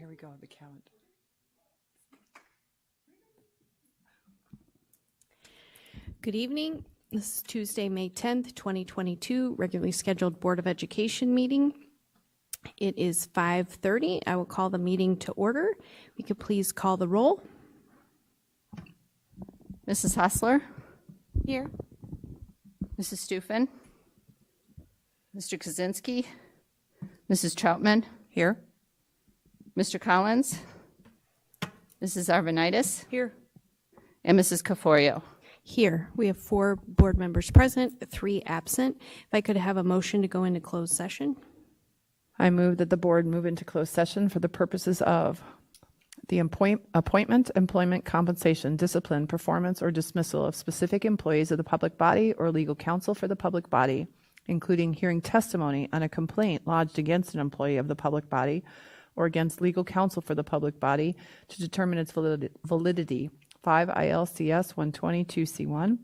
we go, the calendar. Good evening. This is Tuesday, May 10th, 2022, regularly scheduled Board of Education meeting. It is 5:30. I will call the meeting to order. We could please call the roll. Mrs. Hostler, Here. Mrs. Stufen, Mr. Kaczynski, Mrs. Troutman, Here? Mr. Collins, Mrs. Arvanitis, Here. and Mrs. Caforio. Here. We have 4 board members present, 3 absent. If I could have a motion to go into closed session. I move that the board move into closed session for the purposes of the appointment, employment, compensation, discipline, performance, or dismissal of specific employees of the public body or legal counsel for the public body, including hearing testimony on a complaint lodged against an employee of the public body or against legal counsel for the public body to determine its validity. 5 ILCS 122C1,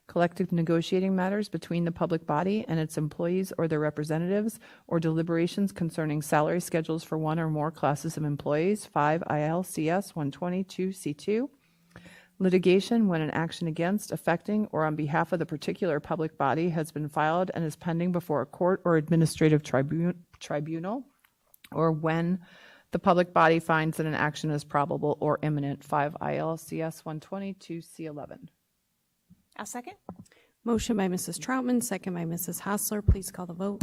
collective negotiating matters between the public body and its employees or their representatives, or deliberations concerning salary schedules for one or more classes of employees. 5 ILCS 122C2, litigation when an action against, affecting, or on behalf of the particular public body has been filed and is pending before a court or administrative tribunal, or when the public body finds that an action is probable or imminent. 5 ILCS 122C11. I'll second. Motion by Mrs. Troutman, second by Mrs. Hostler. Please call the vote.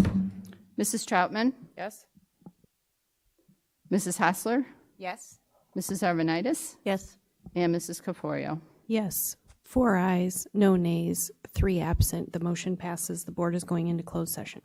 Mrs. Troutman, Yes? Mrs. Hostler, Yes. Mrs. Arvanitis, Yes. and Mrs. Caforio. Yes. 4 ayes, no nays, 3 absent. The motion passes. The board is going into closed session.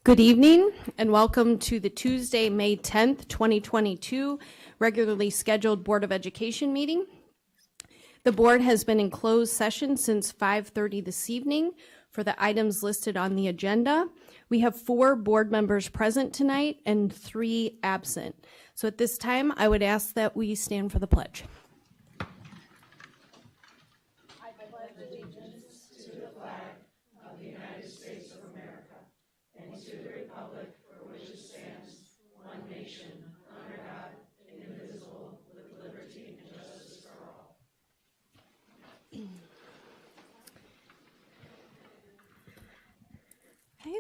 Good evening and welcome to the Tuesday, May 10th, 2022 regularly scheduled Board of Education meeting. The board has been in closed session since 5:30 this evening for the items listed on the agenda. We have 4 board members present tonight and 3 absent. So at this time, I would ask that we stand for the pledge. Okay.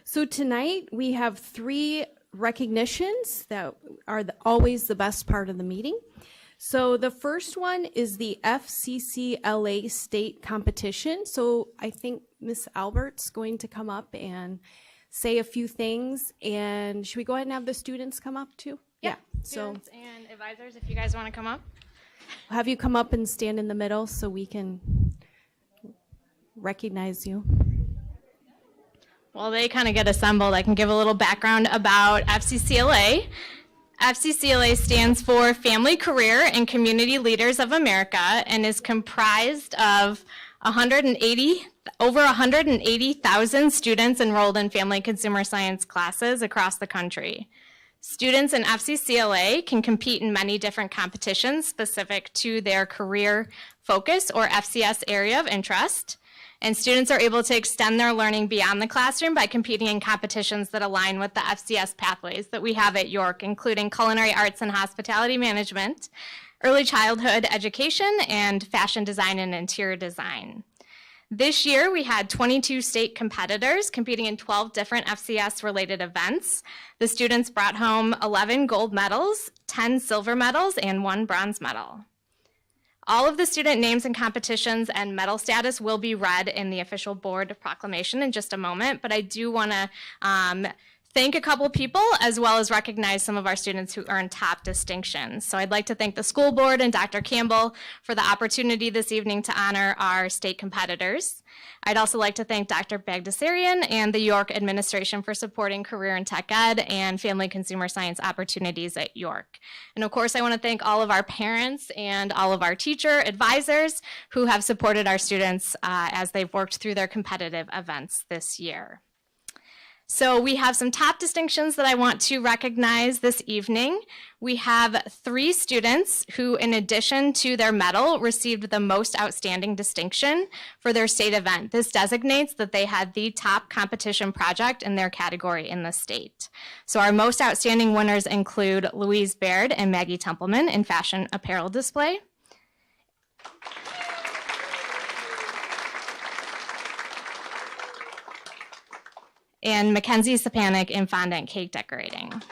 So tonight we have 3 recognitions that are always the best part of the meeting. So the first one is the FCCLA state competition. So I think Ms. Albert's going to come up and say a few things. And should we go ahead and have the students come up too? Yeah. So Students and advisors, if you guys want to come up. have you come up and stand in the middle so we can recognize you. While they kind of get assembled, I can give a little background about FCCLA. FCCLA stands for Family, Career, and Community Leaders of America and is comprised of over 180,000 students enrolled in family consumer science classes across the country. Students in FCCLA can compete in many different competitions specific to their career focus or FCS area of interest. And students are able to extend their learning beyond the classroom by competing in competitions that align with the FCS pathways that we have at York, including culinary arts and hospitality management, early childhood education, and fashion design and interior design. This year, we had 22 state competitors competing in 12 different FCS-related events. The students brought home 11 gold medals, 10 silver medals, and 1 bronze medal. All of the student names and competitions and medal status will be read in the official board proclamation in just a moment, but I do want to thank a couple people as well as recognize some of our students who earned top distinctions. So I'd like to thank the school board and Dr. Campbell for the opportunity this evening to honor our state competitors. I'd also like to thank Dr. Bagdasarian and the York administration for supporting career in tech ed and family consumer science opportunities at York. And of course, I want to thank all of our parents and all of our teacher advisors who have supported our students as they've worked through their competitive events this year. So we have some top distinctions that I want to recognize this evening. We have 3 students who, in addition to their medal, received the most outstanding distinction for their state event. This designates that they had the top competition project in their category in the state. So our most outstanding winners include Louise Baird and Maggie Templeman in fashion apparel display. And Mackenzie Sapanic in fondant cake decorating.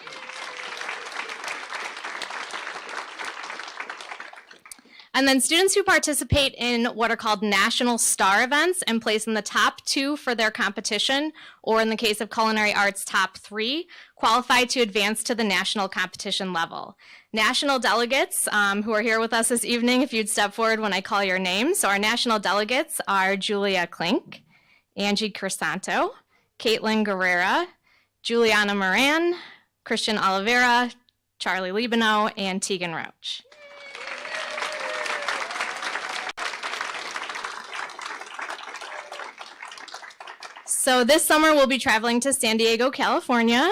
And then students who participate in what are called national star events and place in the top 2 for their competition, or in the case of culinary arts, top 3, qualify to advance to the national competition level. National delegates who are here with us this evening, if you'd step forward when I call your name. So our national delegates are Julia Klink, Angie Crisanto, Caitlin Guerrera, Juliana Moran, Christian Oliveira, Charlie Libano, and Tegan Roach. So this summer we'll be traveling to San Diego, California,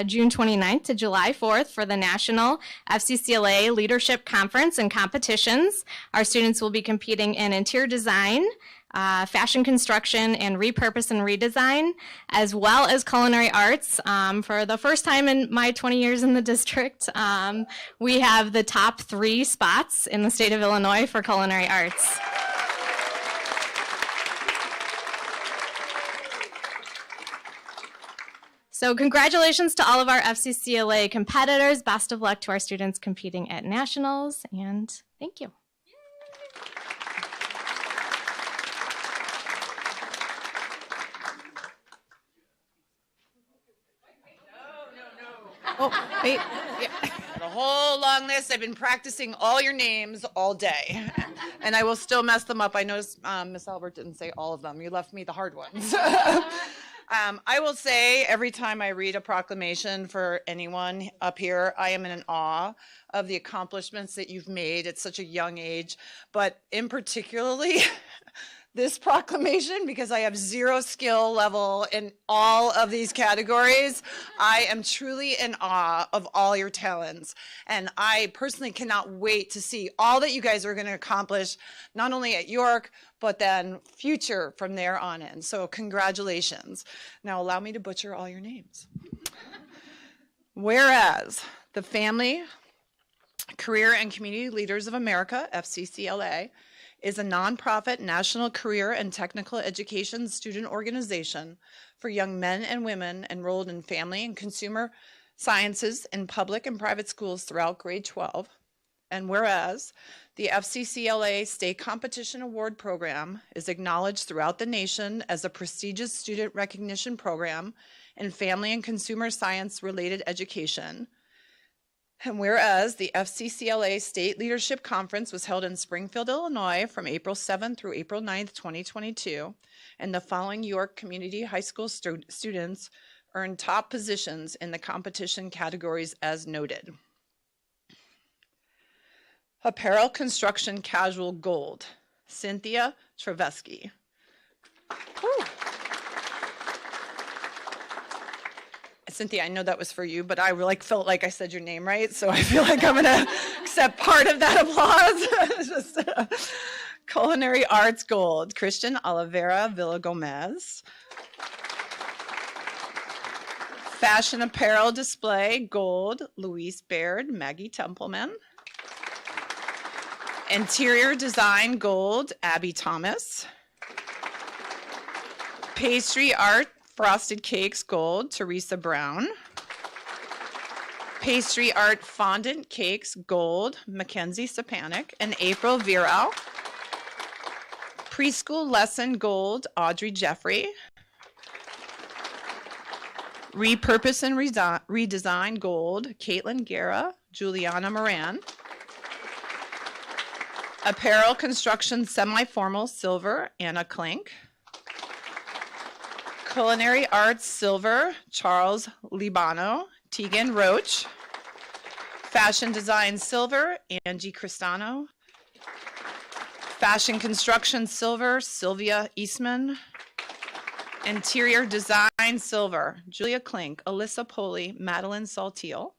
June 29th to July 4th for the National FCCLA Leadership Conference and Competitions. Our students will be competing in interior design, fashion construction, and repurpose and redesign, as well as culinary arts. For the first time in my 20 years in the district, we have the top 3 spots in the state of Illinois for culinary arts. So congratulations to all of our FCCLA competitors. Best of luck to our students competing at nationals, and thank you. Oh, wait. Yeah. The whole long list. I've been practicing all your names all day, and I will still mess them up. I noticed Miss Albert didn't say all of them. You left me the hard ones. I will say every time I read a proclamation for anyone up here, I am in awe of the accomplishments that you've made at such a young age, but in particularly this proclamation, because I have zero skill level in all of these categories. I am truly in awe of all your talents. And I personally cannot wait to see all that you guys are going to accomplish, not only at York, but then future from there on in. So congratulations. Now allow me to butcher all your names. Whereas the Family, Career, and Community Leaders of America, FCCLA, is a nonprofit national career and technical education student organization for young men and women enrolled in family and consumer sciences in public and private schools throughout grade 12. And whereas the FCCLA State Competition Award Program is acknowledged throughout the nation as a prestigious student recognition program in family and consumer science related education. And whereas the FCCLA State Leadership Conference was held in Springfield, Illinois from April 7th through April 9th, 2022, and the following York Community High School students earned top positions in the competition categories as noted. Apparel Construction Casual Gold, Cynthia Trevesky. Whew. Cynthia, I know that was for you, but I felt like I said your name right, so I feel like I'm gonna accept part of that applause. Just, Culinary Arts Gold, Christian Oliveira Villagomez. Fashion Apparel Display Gold, Louise Baird, Maggie Templeman. Interior Design Gold, Abby Thomas. Pastry Art Frosted Cakes Gold, Teresa Brown. Pastry Art Fondant Cakes Gold, Mackenzie Sapanik and April Viral. Preschool Lesson Gold, Audrey Jeffrey. Repurpose and Redesign Gold, Caitlin Guerra, Juliana Moran. Apparel Construction Semi-Formal Silver, Anna Klink. Culinary Arts Silver, Charles Libano, Tegan Roach. Fashion Design Silver, Angie Cristano. Fashion Construction Silver, Sylvia Eastman. Interior Design Silver, Julia Klink, Alyssa Poli, Madeline Saltiel.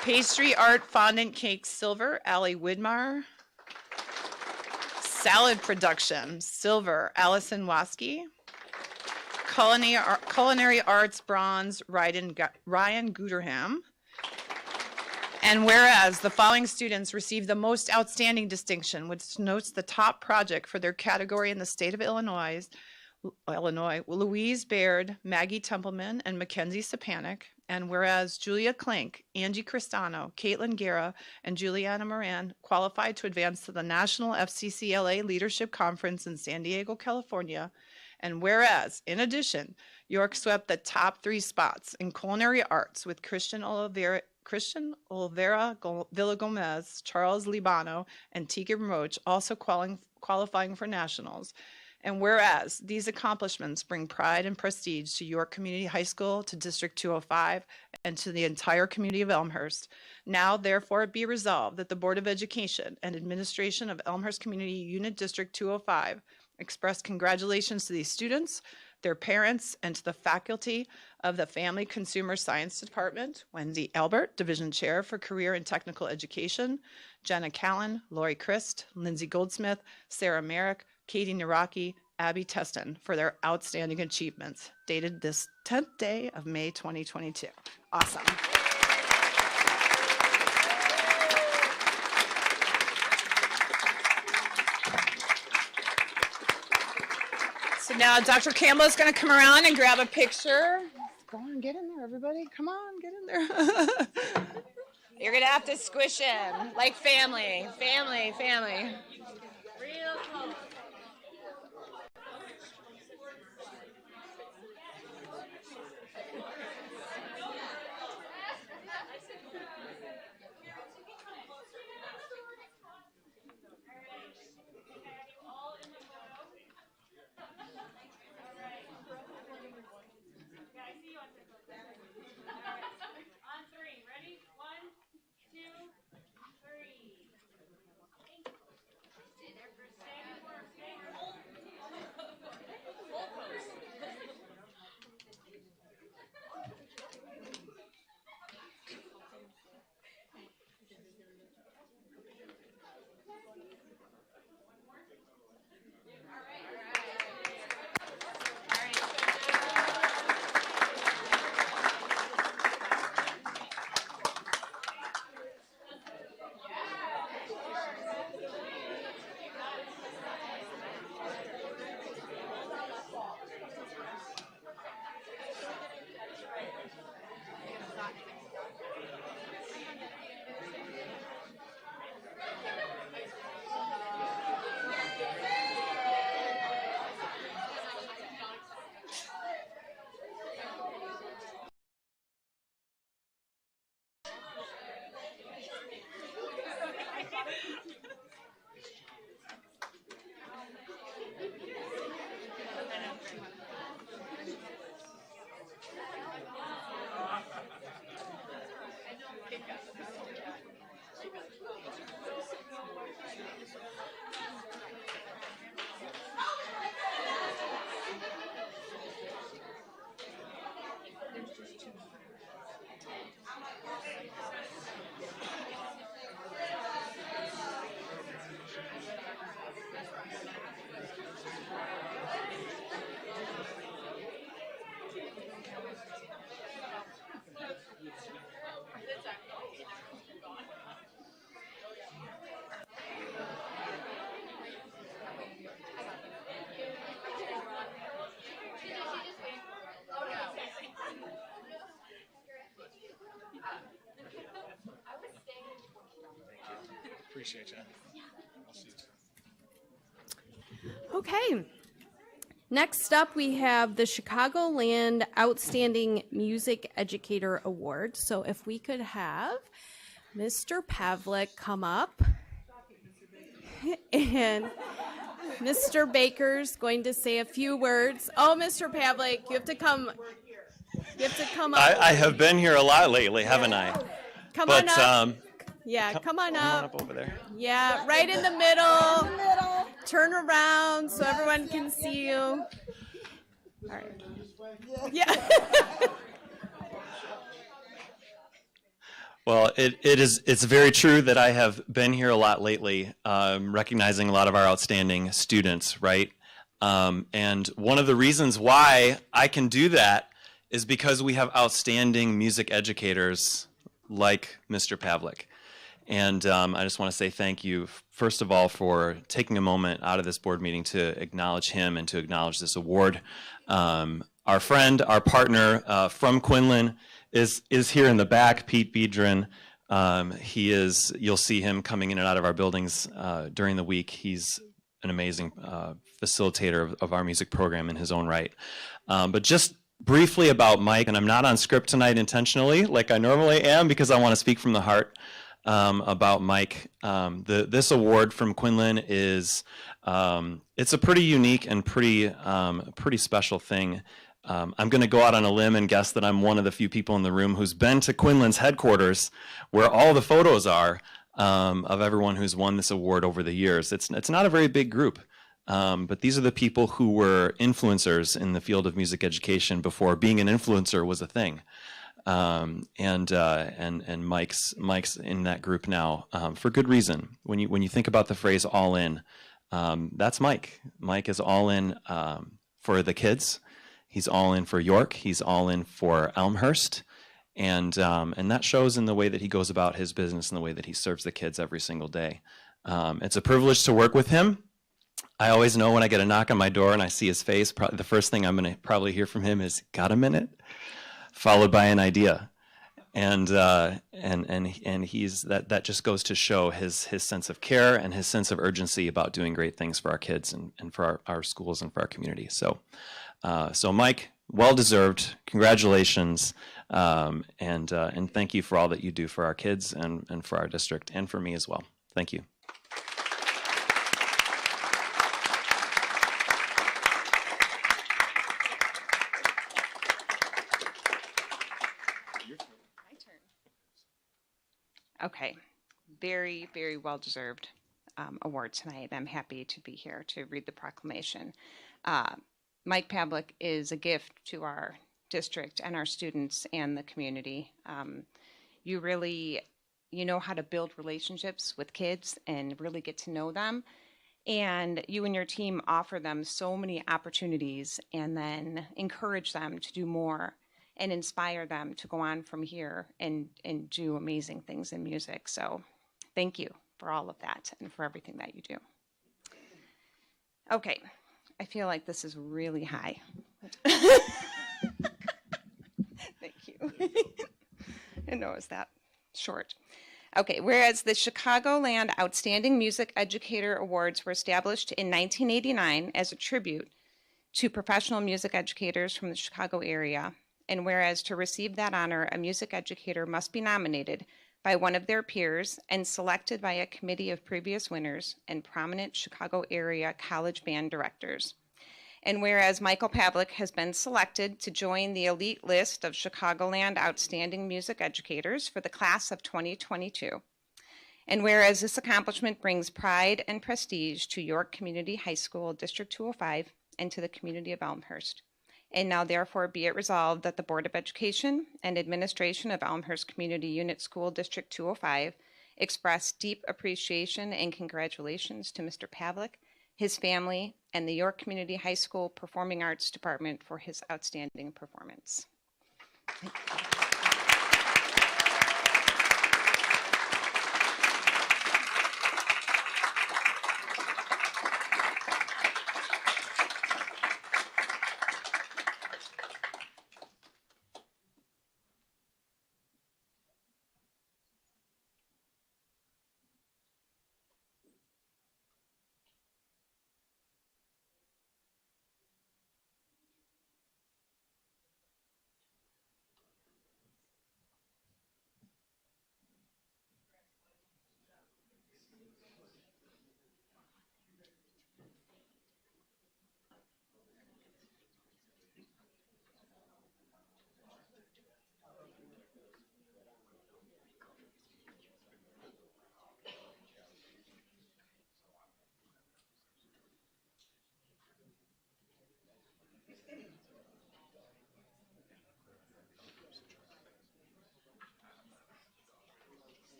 Pastry Art Fondant Cake Silver, Allie Widmar. Salad Production Silver, Allison Waski. Culinary Arts Bronze, Ryan Guterham. And whereas the following students received the most outstanding distinction, which notes the top project for their category in the state of Illinois, Louise Baird, Maggie Templeman, and Mackenzie Sapanik. And whereas Julia Klink, Angie Cristano, Caitlin Guerra, and Juliana Moran qualified to advance to the National FCCLA Leadership Conference in San Diego, California. And whereas, in addition, York swept the top 3 spots in culinary arts with Christian Oliveira Villagomez, Charles Libano, and Tegan Roach also qualifying for nationals. And whereas these accomplishments bring pride and prestige to York Community High School, to District 205, and to the entire community of Elmhurst, now therefore be resolved that the Board of Education and Administration of Elmhurst Community Unit District 205 express congratulations to these students, their parents, and to the faculty of the Family Consumer Science Department, Wendy Albert, Division Chair for Career and Technical Education, Jenna Callan, Lori Christ, Lindsay Goldsmith, Sarah Merrick, Katie Naraki, Abby Teston for their outstanding achievements, dated this 10th day of May 2022. Awesome. So now Dr. Campbell is going to come around and grab a picture. Go on, get in there, everybody. Come on, get in there. You're going to have to squish in like family, family, family. Real close. Appreciate you. Okay. Next up, we have the Chicagoland Outstanding Music Educator Award. So if we could have Mr. Pavlik come up, and Mr. Baker's going to say a few words. Oh, Mr. Pavlik, you have to come. You have to come up. I have been here a lot lately, haven't I? Come But on up. Yeah, come on come on up. up over there. Yeah, right in the middle. Turn around so everyone can see you. All right. Yeah. Well, it's very true that I have been here a lot lately, recognizing a lot of our outstanding students, right? And one of the reasons why I can do that is because we have outstanding music educators like Mr. Pavlik. And I just want to say thank you, first of all, for taking a moment out of this board meeting to acknowledge him and to acknowledge this award. Our friend, our partner from Quinlan is here in the back, Pete Biedron. You'll see him coming in and out of our buildings during the week. He's an amazing facilitator of our music program in his own right. But just briefly about Mike, and I'm not on script tonight intentionally like I normally am because I want to speak from the heart. About Mike. This award from Quinlan is, it's a pretty unique and pretty special thing. I'm going to go out on a limb and guess that I'm one of the few people in the room who's been to Quinlan's headquarters where all the photos are of everyone who's won this award over the years. It's not a very big group, but these are the people who were influencers in the field of music education before being an influencer was a thing. And Mike's in that group now for good reason. When you think about the phrase "all in," that's Mike. Mike is all in for the kids. He's all in for York. He's all in for Elmhurst, and that shows in the way that he goes about his business and the way that he serves the kids every single day. It's a privilege to work with him. I always know when I get a knock on my door and I see his face, the first thing I'm going to probably hear from him is "Got a minute?" Followed by an idea, and he's that just goes to show his sense of care and his sense of urgency about doing great things for our kids and for our schools and for our community. So Mike, well deserved. Congratulations, and thank you for all that you do for our kids and for our district and for me as well. Thank you. Okay, very, very well-deserved award tonight. I'm happy to be here to read the proclamation. Mike Pavlik is a gift to our district and our students and the community. You know how to build relationships with kids and really get to know them. And you and your team offer them so many opportunities and then encourage them to do more and inspire them to go on from here and do amazing things in music. So thank you for all of that and for everything that you do. Okay, I feel like this is really high. Thank you. I know it's that short. Okay, whereas the Chicagoland Outstanding Music Educator Awards were established in 1989 as a tribute to professional music educators from the Chicago area, and whereas to receive that honor, a music educator must be nominated by one of their peers and selected by a committee of previous winners and prominent Chicago area college band directors. And whereas Michael Pavlik has been selected to join the elite list of Chicagoland Outstanding Music Educators for the class of 2022. And whereas this accomplishment brings pride and prestige to York Community High School District 205 and to the community of Elmhurst. And now therefore be it resolved that the Board of Education and Administration of Elmhurst Community Unit School District 205 express deep appreciation and congratulations to Mr. Pavlik, his family, and the York Community High School Performing Arts Department for his outstanding performance.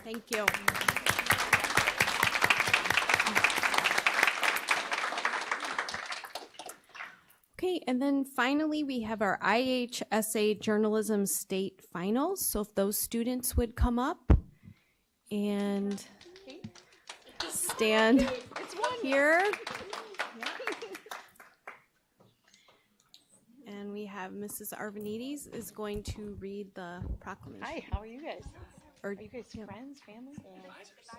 Thank you. Okay, and then finally, we have our IHSA Journalism State Finals. So if those students would come up and stand here. And we have Mrs. Arvanites is going to read the proclamation. Hi, how are you guys? Or- Are you guys friends, family?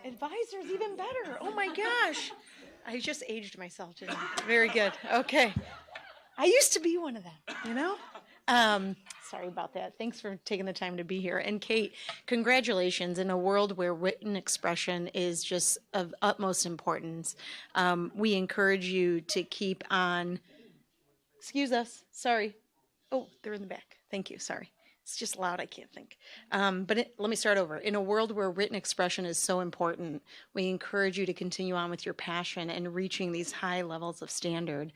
Advisors, even better. Oh my gosh. I just aged myself, didn't I? Very good. Okay. I used to be one of them, you know? Sorry about that. Thanks for taking the time to be here. And Kate, congratulations. In a world where written expression is just of utmost importance, we encourage you to keep on. Excuse us. Sorry. Oh, they're in the back. Thank you. Sorry. It's just loud. I can't think. Let me start over. In a world where written expression is so important, we encourage you to continue on with your passion and reaching these high levels of standard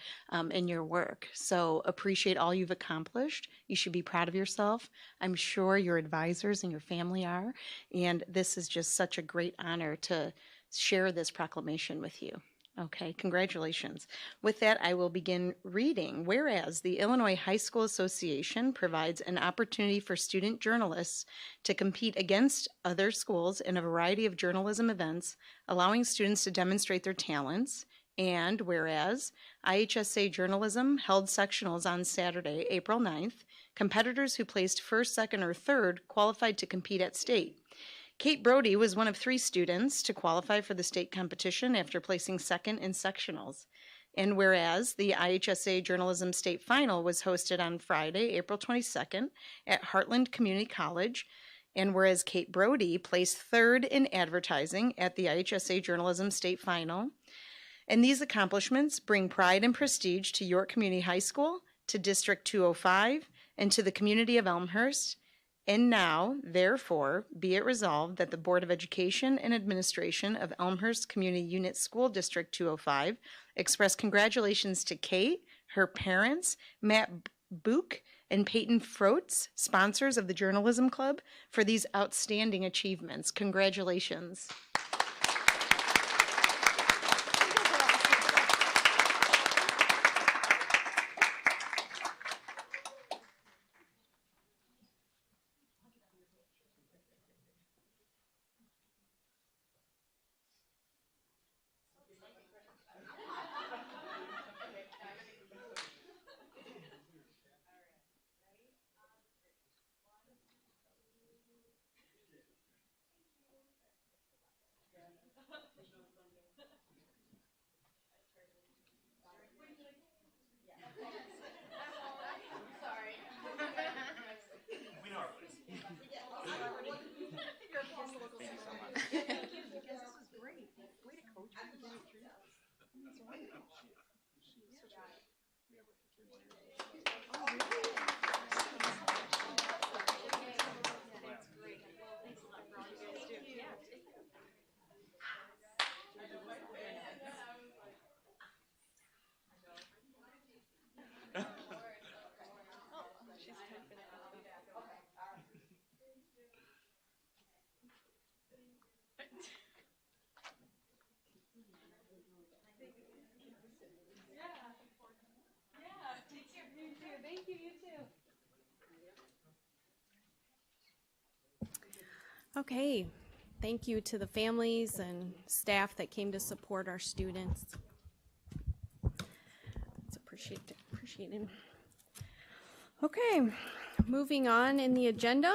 in your work. So appreciate all you've accomplished. You should be proud of yourself. I'm sure your advisors and your family are. And this is just such a great honor to share this proclamation with you. Okay, congratulations. With that, I will begin reading. Whereas the Illinois High School Association provides an opportunity for student journalists to compete against other schools in a variety of journalism events, allowing students to demonstrate their talents. And whereas IHSA Journalism held sectionals on Saturday, April 9th, competitors who placed first, second, or third qualified to compete at state. Kate Brody was one of 3 students to qualify for the state competition after placing second in sectionals. And whereas the IHSA Journalism State Final was hosted on Friday, April 22nd at Heartland Community College, and whereas Kate Brody placed third in advertising at the IHSA Journalism State Final. And these accomplishments bring pride and prestige to York Community High School, to District 205, and to the community of Elmhurst. And now, therefore, be it resolved that the Board of Education and Administration of Elmhurst Community Unit School District 205 express congratulations to Kate, her parents, Matt Book, and Peyton Froats, sponsors of the Journalism Club, for these outstanding achievements. Congratulations. Okay, thank you to the families and staff that came to support our students. It's appreciated. Okay, moving on in the agenda.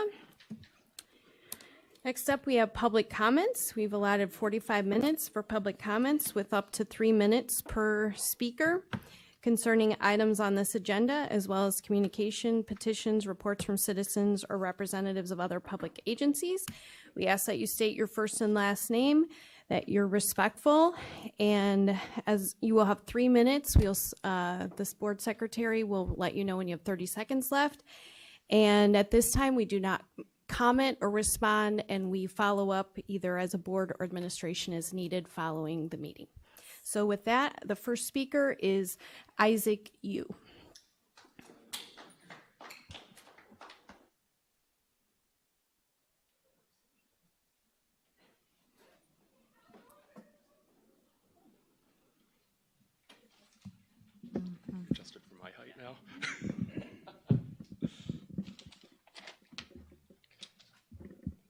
Next up, we have public comments. We've allotted 45 minutes for public comments with up to 3 minutes per speaker concerning items on this agenda, as well as communication, petitions, reports from citizens, or representatives of other public agencies. We ask that you state your first and last name, that you're respectful, and as you will have 3 minutes, this board secretary will let you know when you have 30 seconds left. And at this time, we do not comment or respond, and we follow up either as a board or administration as needed following the meeting. So with that, the first speaker is Isaac Yu. my height now.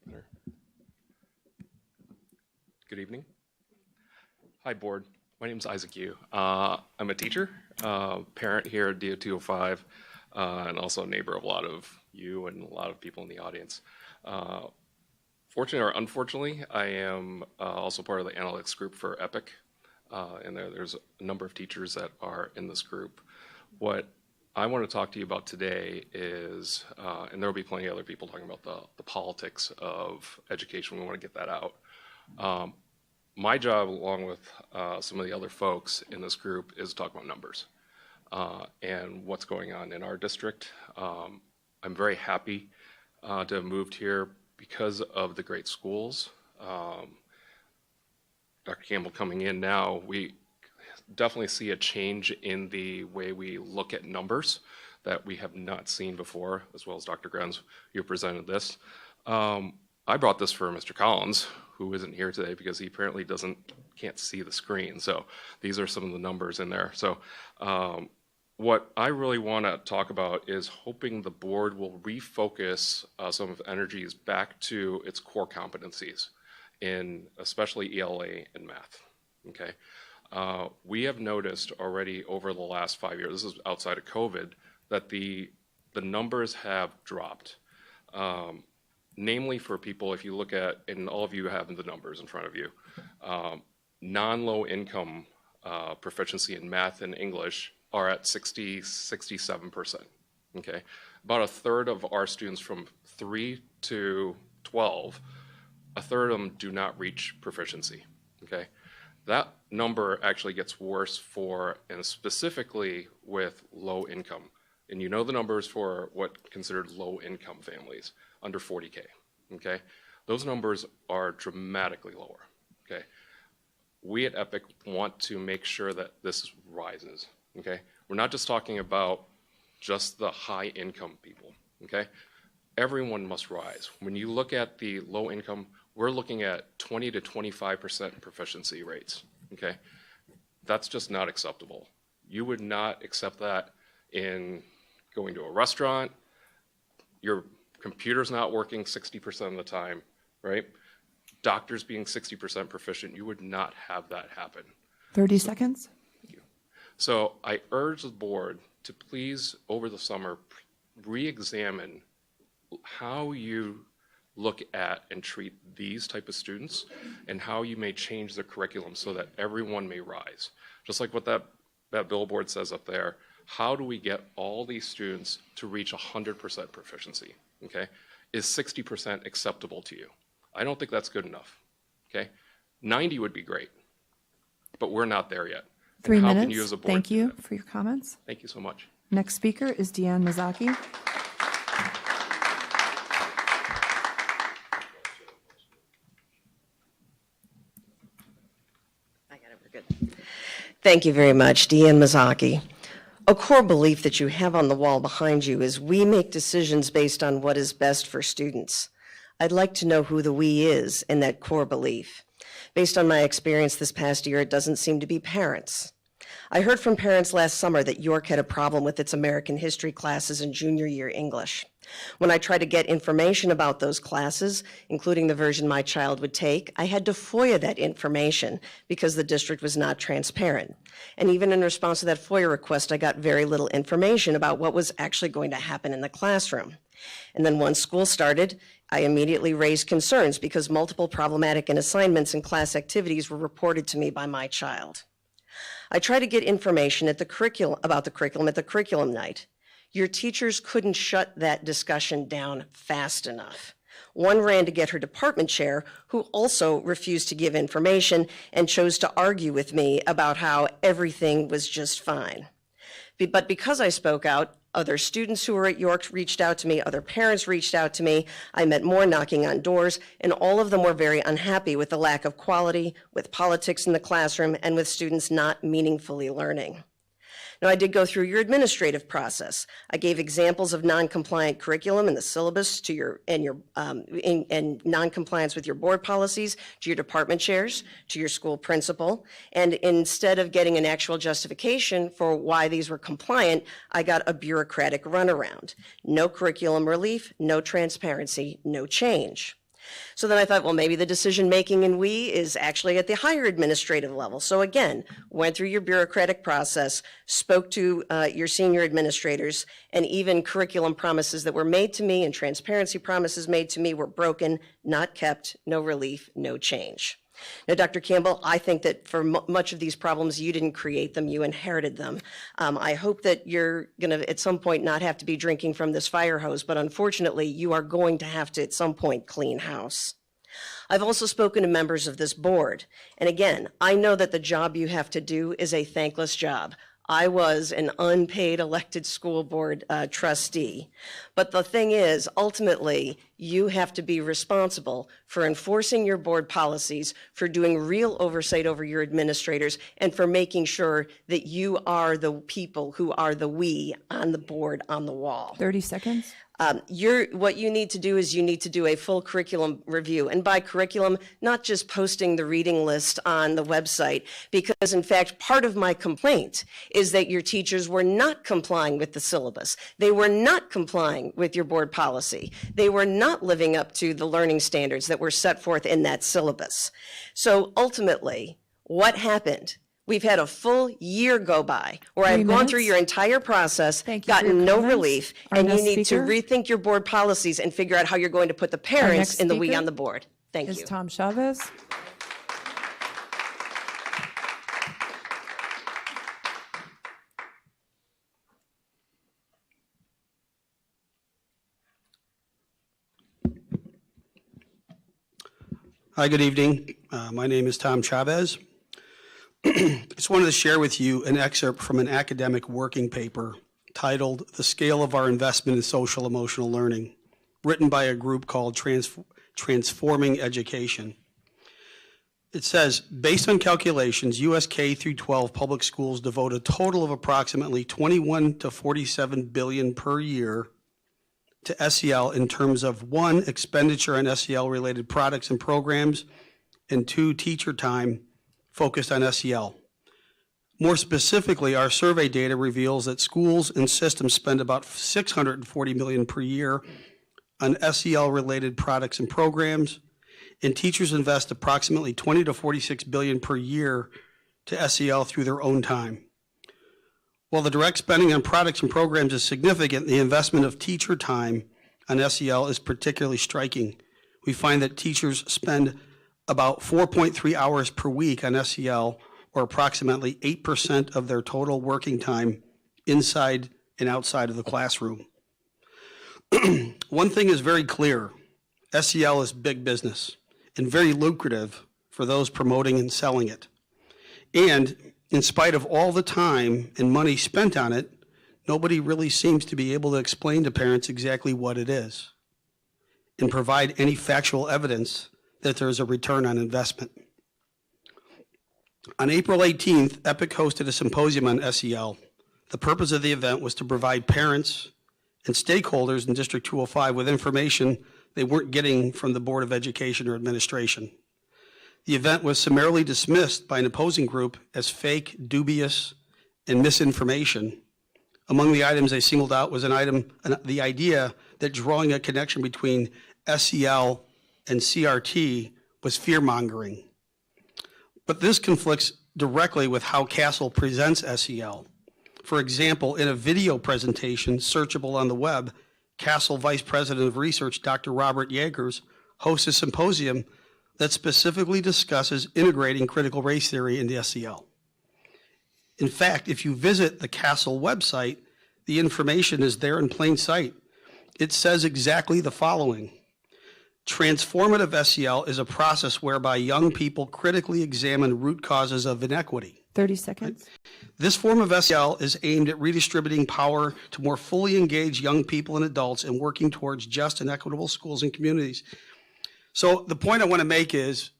Better. Good evening. Hi, board. My name is Isaac Yu. I'm a teacher, parent here at DO205, and also a neighbor of a lot of you and a lot of people in the audience. Fortunately or unfortunately, I am also part of the analytics group for EPIC, and there's a number of teachers that are in this group. What I want to talk to you about today is, and there will be plenty of other people talking about the politics of education. We want to get that out. My job, along with some of the other folks in this group, is to talk about numbers and what's going on in our district. I'm very happy to have moved here because of the great schools. Dr. Campbell coming in now, we definitely see a change in the way we look at numbers that we have not seen before, as well as Dr. Grenz, you presented this. I brought this for Mr. Collins, who isn't here today because he apparently can't see the screen. So these are some of the numbers in there. So what I really want to talk about is hoping the board will refocus some of energies back to its core competencies in especially ELA and math, okay? We have noticed already over the last 5 years, this is outside of COVID, that the numbers have dropped. Namely for people, if you look at, and all of you have the numbers in front of you, non-low income proficiency in math and English are at 67%, okay? About a third of our students from 3 to 12, a third of them do not reach proficiency, okay? That number actually gets worse and specifically with low income. And you know the numbers for what considered low income families, under 40K, okay? Those numbers are dramatically lower, okay? We at EPIC want to make sure that this rises, okay? We're not just talking about just the high income people, okay? Everyone must rise. When you look at the low income, we're looking at 20 to 25% proficiency rates, okay? That's just not acceptable. You would not accept that in going to a restaurant, your computer's not working 60% of the time, right? Doctors being 60% proficient, you would not have that happen. 30 seconds. Thank you. So I urge the board to please, over the summer, re-examine how you look at and treat these type of students and how you may change the curriculum so that everyone may rise. Just like what that billboard says up there, how do we get all these students to reach 100% proficiency, okay? Is 60% acceptable to you? I don't think that's good enough, okay? 90 would be great, but we're not there yet. 3 And how minutes. can you as a board Thank do you that? for your comments. Thank you so much. Next speaker is Deanne Mazaki. Thank you very much, Deanne Mazaki. A core belief that you have on the wall behind you is we make decisions based on what is best for students. I'd like to know who the we is in that core belief. Based on my experience this past year, it doesn't seem to be parents. I heard from parents last summer that York had a problem with its American history classes in junior year English. When I tried to get information about those classes, including the version my child would take, I had to FOIA that information because the district was not transparent. And even in response to that FOIA request, I got very little information about what was actually going to happen in the classroom. And then once school started, I immediately raised concerns because multiple problematic assignments and class activities were reported to me by my child. I tried to get information about the curriculum at the curriculum night. Your teachers couldn't shut that discussion down fast enough. One ran to get her department chair, who also refused to give information and chose to argue with me about how everything was just fine. But because I spoke out, other students who were at York reached out to me, other parents reached out to me, I met more knocking on doors, and all of them were very unhappy with the lack of quality, with politics in the classroom, and with students not meaningfully learning. Now, I did go through your administrative process. I gave examples of non-compliant curriculum in the syllabus to your, and non-compliance with your board policies, to your department chairs, to your school principal. And instead of getting an actual justification for why these were compliant, I got a bureaucratic runaround. No curriculum relief, no transparency, no change. So then I thought, well, maybe the decision-making in WE is actually at the higher administrative level. So again, went through your bureaucratic process, spoke to your senior administrators, and even curriculum promises that were made to me and transparency promises made to me were broken, not kept, no relief, no change. Now, Dr. Campbell, I think that for much of these problems, you didn't create them, you inherited them. I hope that you're going to, at some point, not have to be drinking from this fire hose, but unfortunately, you are going to have to, at some point, clean house. I've also spoken to members of this board, and again, I know that the job you have to do is a thankless job. I was an unpaid elected school board trustee. But the thing is, ultimately, you have to be responsible for enforcing your board policies, for doing real oversight over your administrators, and for making sure that you are the people who are the we on the board on the wall. 30 seconds. What you need to do is you need to do a full curriculum review. And by curriculum, not just posting the reading list on the website, because in fact, part of my complaint is that your teachers were not complying with the syllabus. They were not complying with your board policy. They were not living up to the learning standards that were set forth in that syllabus. So ultimately, what happened? We've had a full year go by where I've gone through your entire process, gotten no relief, and you need to rethink your board policies and figure out how you're going to put the parents in the we on the board. Thank you. Is Tom Chavez. Hi, good evening. My name is Tom Chavez. I just wanted to share with you an excerpt from an academic working paper titled The Scale of Our Investment in Social Emotional Learning, written by a group called Transforming Education. It says, based on calculations, U.S. K through 12 public schools devote a total of approximately 21 to 47 billion per year to SEL in terms of 1, expenditure on SEL-related products and programs, and 2, teacher time focused on SEL. More specifically, our survey data reveals that schools and systems spend about $640 million per year on SEL-related products and programs, and teachers invest approximately $20 to $46 billion per year to SEL through their own time. While the direct spending on products and programs is significant, the investment of teacher time on SEL is particularly striking. We find that teachers spend about 4.3 hours per week on SEL, or approximately 8% of their total working time inside and outside of the classroom. One thing is very clear, SEL is big business and very lucrative for those promoting and selling it. And in spite of all the time and money spent on it, nobody really seems to be able to explain to parents exactly what it is and provide any factual evidence that there's a return on investment. On April 18th, EPIC hosted a symposium on SEL. The purpose of the event was to provide parents and stakeholders in District 205 with information they weren't getting from the Board of Education or administration. The event was summarily dismissed by an opposing group as fake, dubious, and misinformation. Among the items they singled out was the idea that drawing a connection between SEL and CRT was fear-mongering. But this conflicts directly with how CASEL presents SEL. For example, in a video presentation searchable on the web, CASEL Vice President of Research, Dr. Robert Yagers, hosts a symposium that specifically discusses integrating critical race theory into SEL. In fact, if you visit the CASEL website, the information is there in plain sight. It says exactly the following. Transformative SEL is a process whereby young people critically examine root causes of inequity. 30 seconds. This form of SEL is aimed at redistributing power to more fully engage young people and adults in working towards just and equitable schools and communities. So the point I want to make is,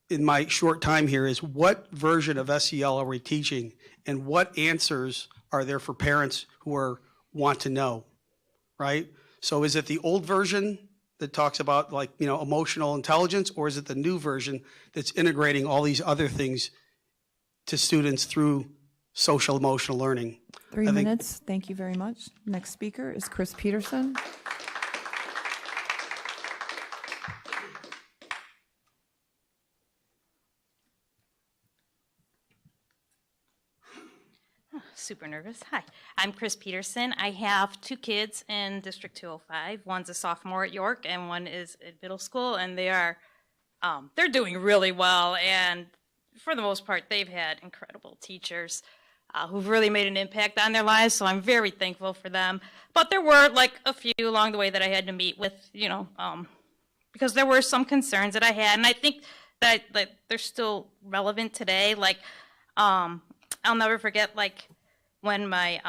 in my short time here, is what version of SEL are we teaching? and what answers are there for parents who want to know, right? So is it the old version that talks about like, emotional intelligence, or is it the new version that's integrating all these other things to students through social emotional learning? 3 I think- minutes. Thank you very much. Next speaker is Chris Peterson. Super nervous. Hi, I'm Chris Peterson. I have 2 kids in District 205. One's a sophomore at York and one is at middle school, and they're doing really well. And for the most part, they've had incredible teachers who've really made an impact on their lives. So I'm very thankful for them. But there were like a few along the way that I had to meet with, because there were some concerns that I had, and I think that they're still relevant today. Like, I'll never forget when I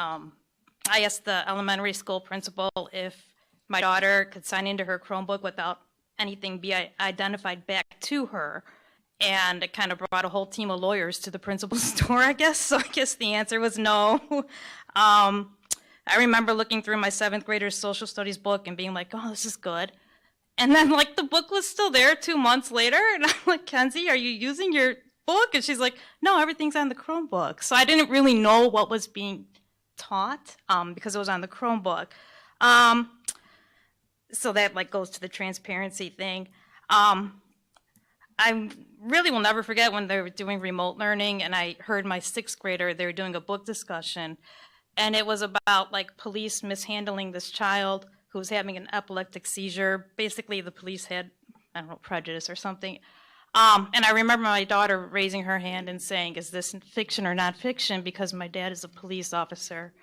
asked the elementary school principal if my daughter could sign into her Chromebook without anything be identified back to her. And it kind of brought a whole team of lawyers to the principal's door, I guess. So I guess the answer was no. I remember looking through my 7th grader's social studies book and being like, oh, this is good. And then the book was still there 2 months later. And I'm like, Kenzie, are you using your book? And she's like, no, everything's on the Chromebook. So I didn't really know what was being taught because it was on the Chromebook. So that goes to the transparency thing. I really will never forget when they were doing remote learning and I heard my 6th grader, they were doing a book discussion, and it was about police mishandling this child who was having an epileptic seizure. Basically the police had, I don't know, prejudice or something. And I remember my daughter raising her hand and saying, is this fiction or not fiction? Because my dad is a police officer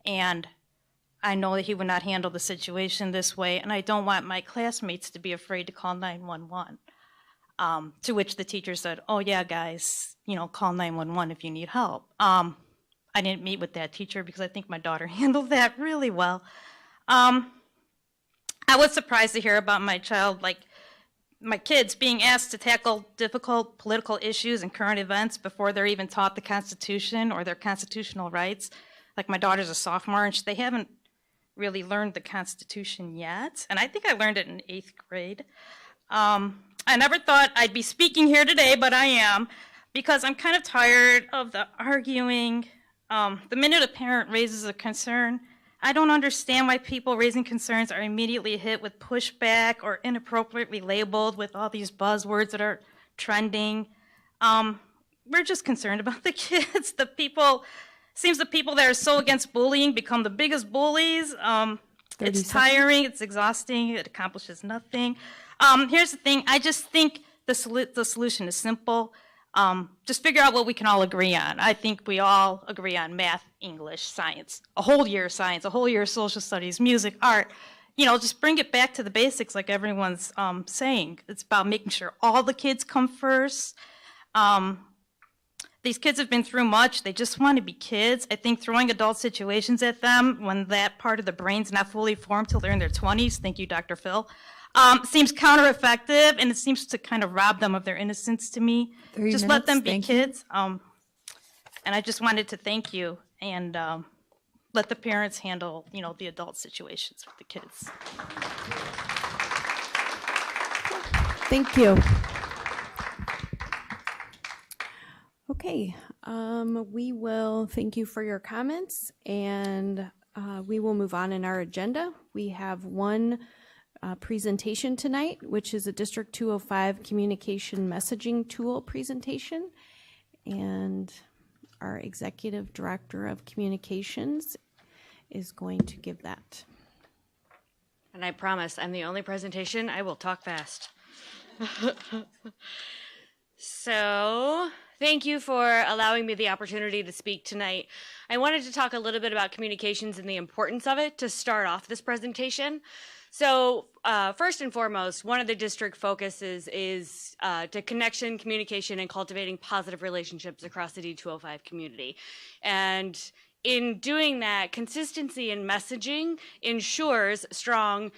and I know that he would not handle the situation this way, and I don't want my classmates to be afraid to call 911. To which the teacher said, oh yeah, guys, call 911 if you need help. I didn't meet with that teacher because I think my daughter handled that really well. I was surprised to hear about my child, my kids being asked to tackle difficult political issues and current events before they're even taught the Constitution or their constitutional rights. My daughter's a sophomore and they haven't really learned the Constitution yet. And I think I learned it in 8th grade. I never thought I'd be speaking here today, but I am, because I'm kind of tired of the arguing. The minute a parent raises a concern, I don't understand why people raising concerns are immediately hit with pushback or inappropriately labeled with all these buzzwords that are trending. We're just concerned about the kids. Seems the people that are so against bullying become the biggest bullies. It's tiring, it's exhausting, it accomplishes nothing. Here's the thing, I just think the solution is simple. Just figure out what we can all agree on. I think we all agree on math, English, science, a whole year of science, a whole year of social studies, music, art. Just bring it back to the basics like everyone's saying. It's about making sure all the kids come first. These kids have been through much. They just want to be kids. I think throwing adult situations at them when that part of the brain's not fully formed till they're in their 20s, thank you, Dr. Phil, seems counter-effective, and it seems to kind of rob them of their innocence to me. 3 Just let minutes, them be thank you. kids. And I just wanted to thank you and let the parents handle, the adult situations with the kids. Thank you. Okay, we will thank you for your comments, and we will move on in our agenda. We have one presentation tonight, which is a District 205 communication messaging tool presentation, and our Executive Director of Communications is going to give that. And I promise I'm the only presentation. I will talk fast. So, thank you for allowing me the opportunity to speak tonight. I wanted to talk a little bit about communications and the importance of it to start off this presentation. So, first and foremost, one of the district focuses is to connection, communication, and cultivating positive relationships across the D205 community. And in doing that, consistency in messaging ensures strong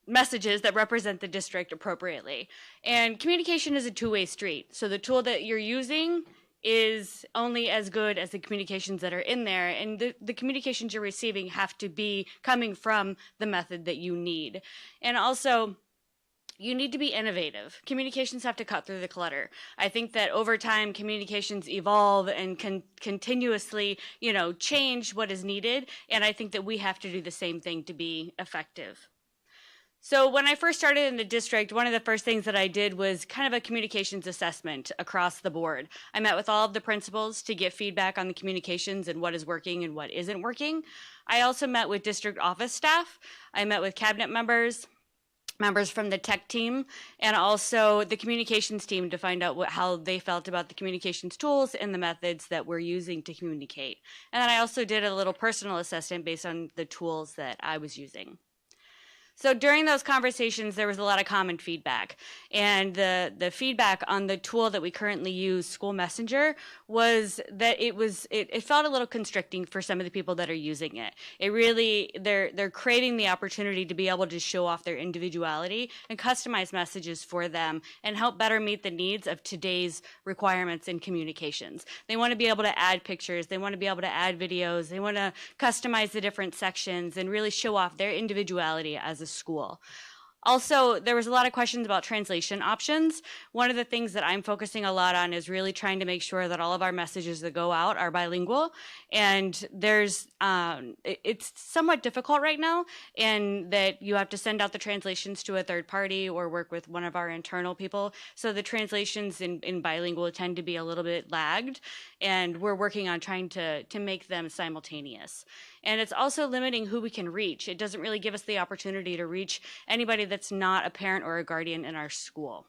messages that represent the district appropriately. And communication is a two-way street. So the tool that you're using is only as good as the communications that are in there, and the communications you're receiving have to be coming from the method that you need. And also, you need to be innovative. Communications have to cut through the clutter. I think that over time, communications evolve and can continuously, change what is needed. And I think that we have to do the same thing to be effective. So when I first started in the district, one of the first things that I did was kind of a communications assessment across the board. I met with all of the principals to get feedback on the communications and what is working and what isn't working. I also met with district office staff. I met with cabinet members from the tech team, and also the communications team to find out how they felt about the communications tools and the methods that we're using to communicate. And then I also did a little personal assessment based on the tools that I was using. So during those conversations, there was a lot of common feedback. And the feedback on the tool that we currently use, School Messenger, was that it felt a little constricting for some of the people that are using it. It really, they're craving the opportunity to be able to show off their individuality and customize messages for them and help better meet the needs of today's requirements in communications. They want to be able to add pictures, they want to be able to add videos, they want to customize the different sections and really show off their individuality as a school. Also, there was a lot of questions about translation options. One of the things that I'm focusing a lot on is really trying to make sure that all of our messages that go out are bilingual. And it's somewhat difficult right now in that you have to send out the translations to a third party or work with one of our internal people. So the translations in bilingual tend to be a little bit lagged, and we're working on trying to make them simultaneous. And it's also limiting who we can reach. It doesn't really give us the opportunity to reach anybody that's not a parent or a guardian in our school.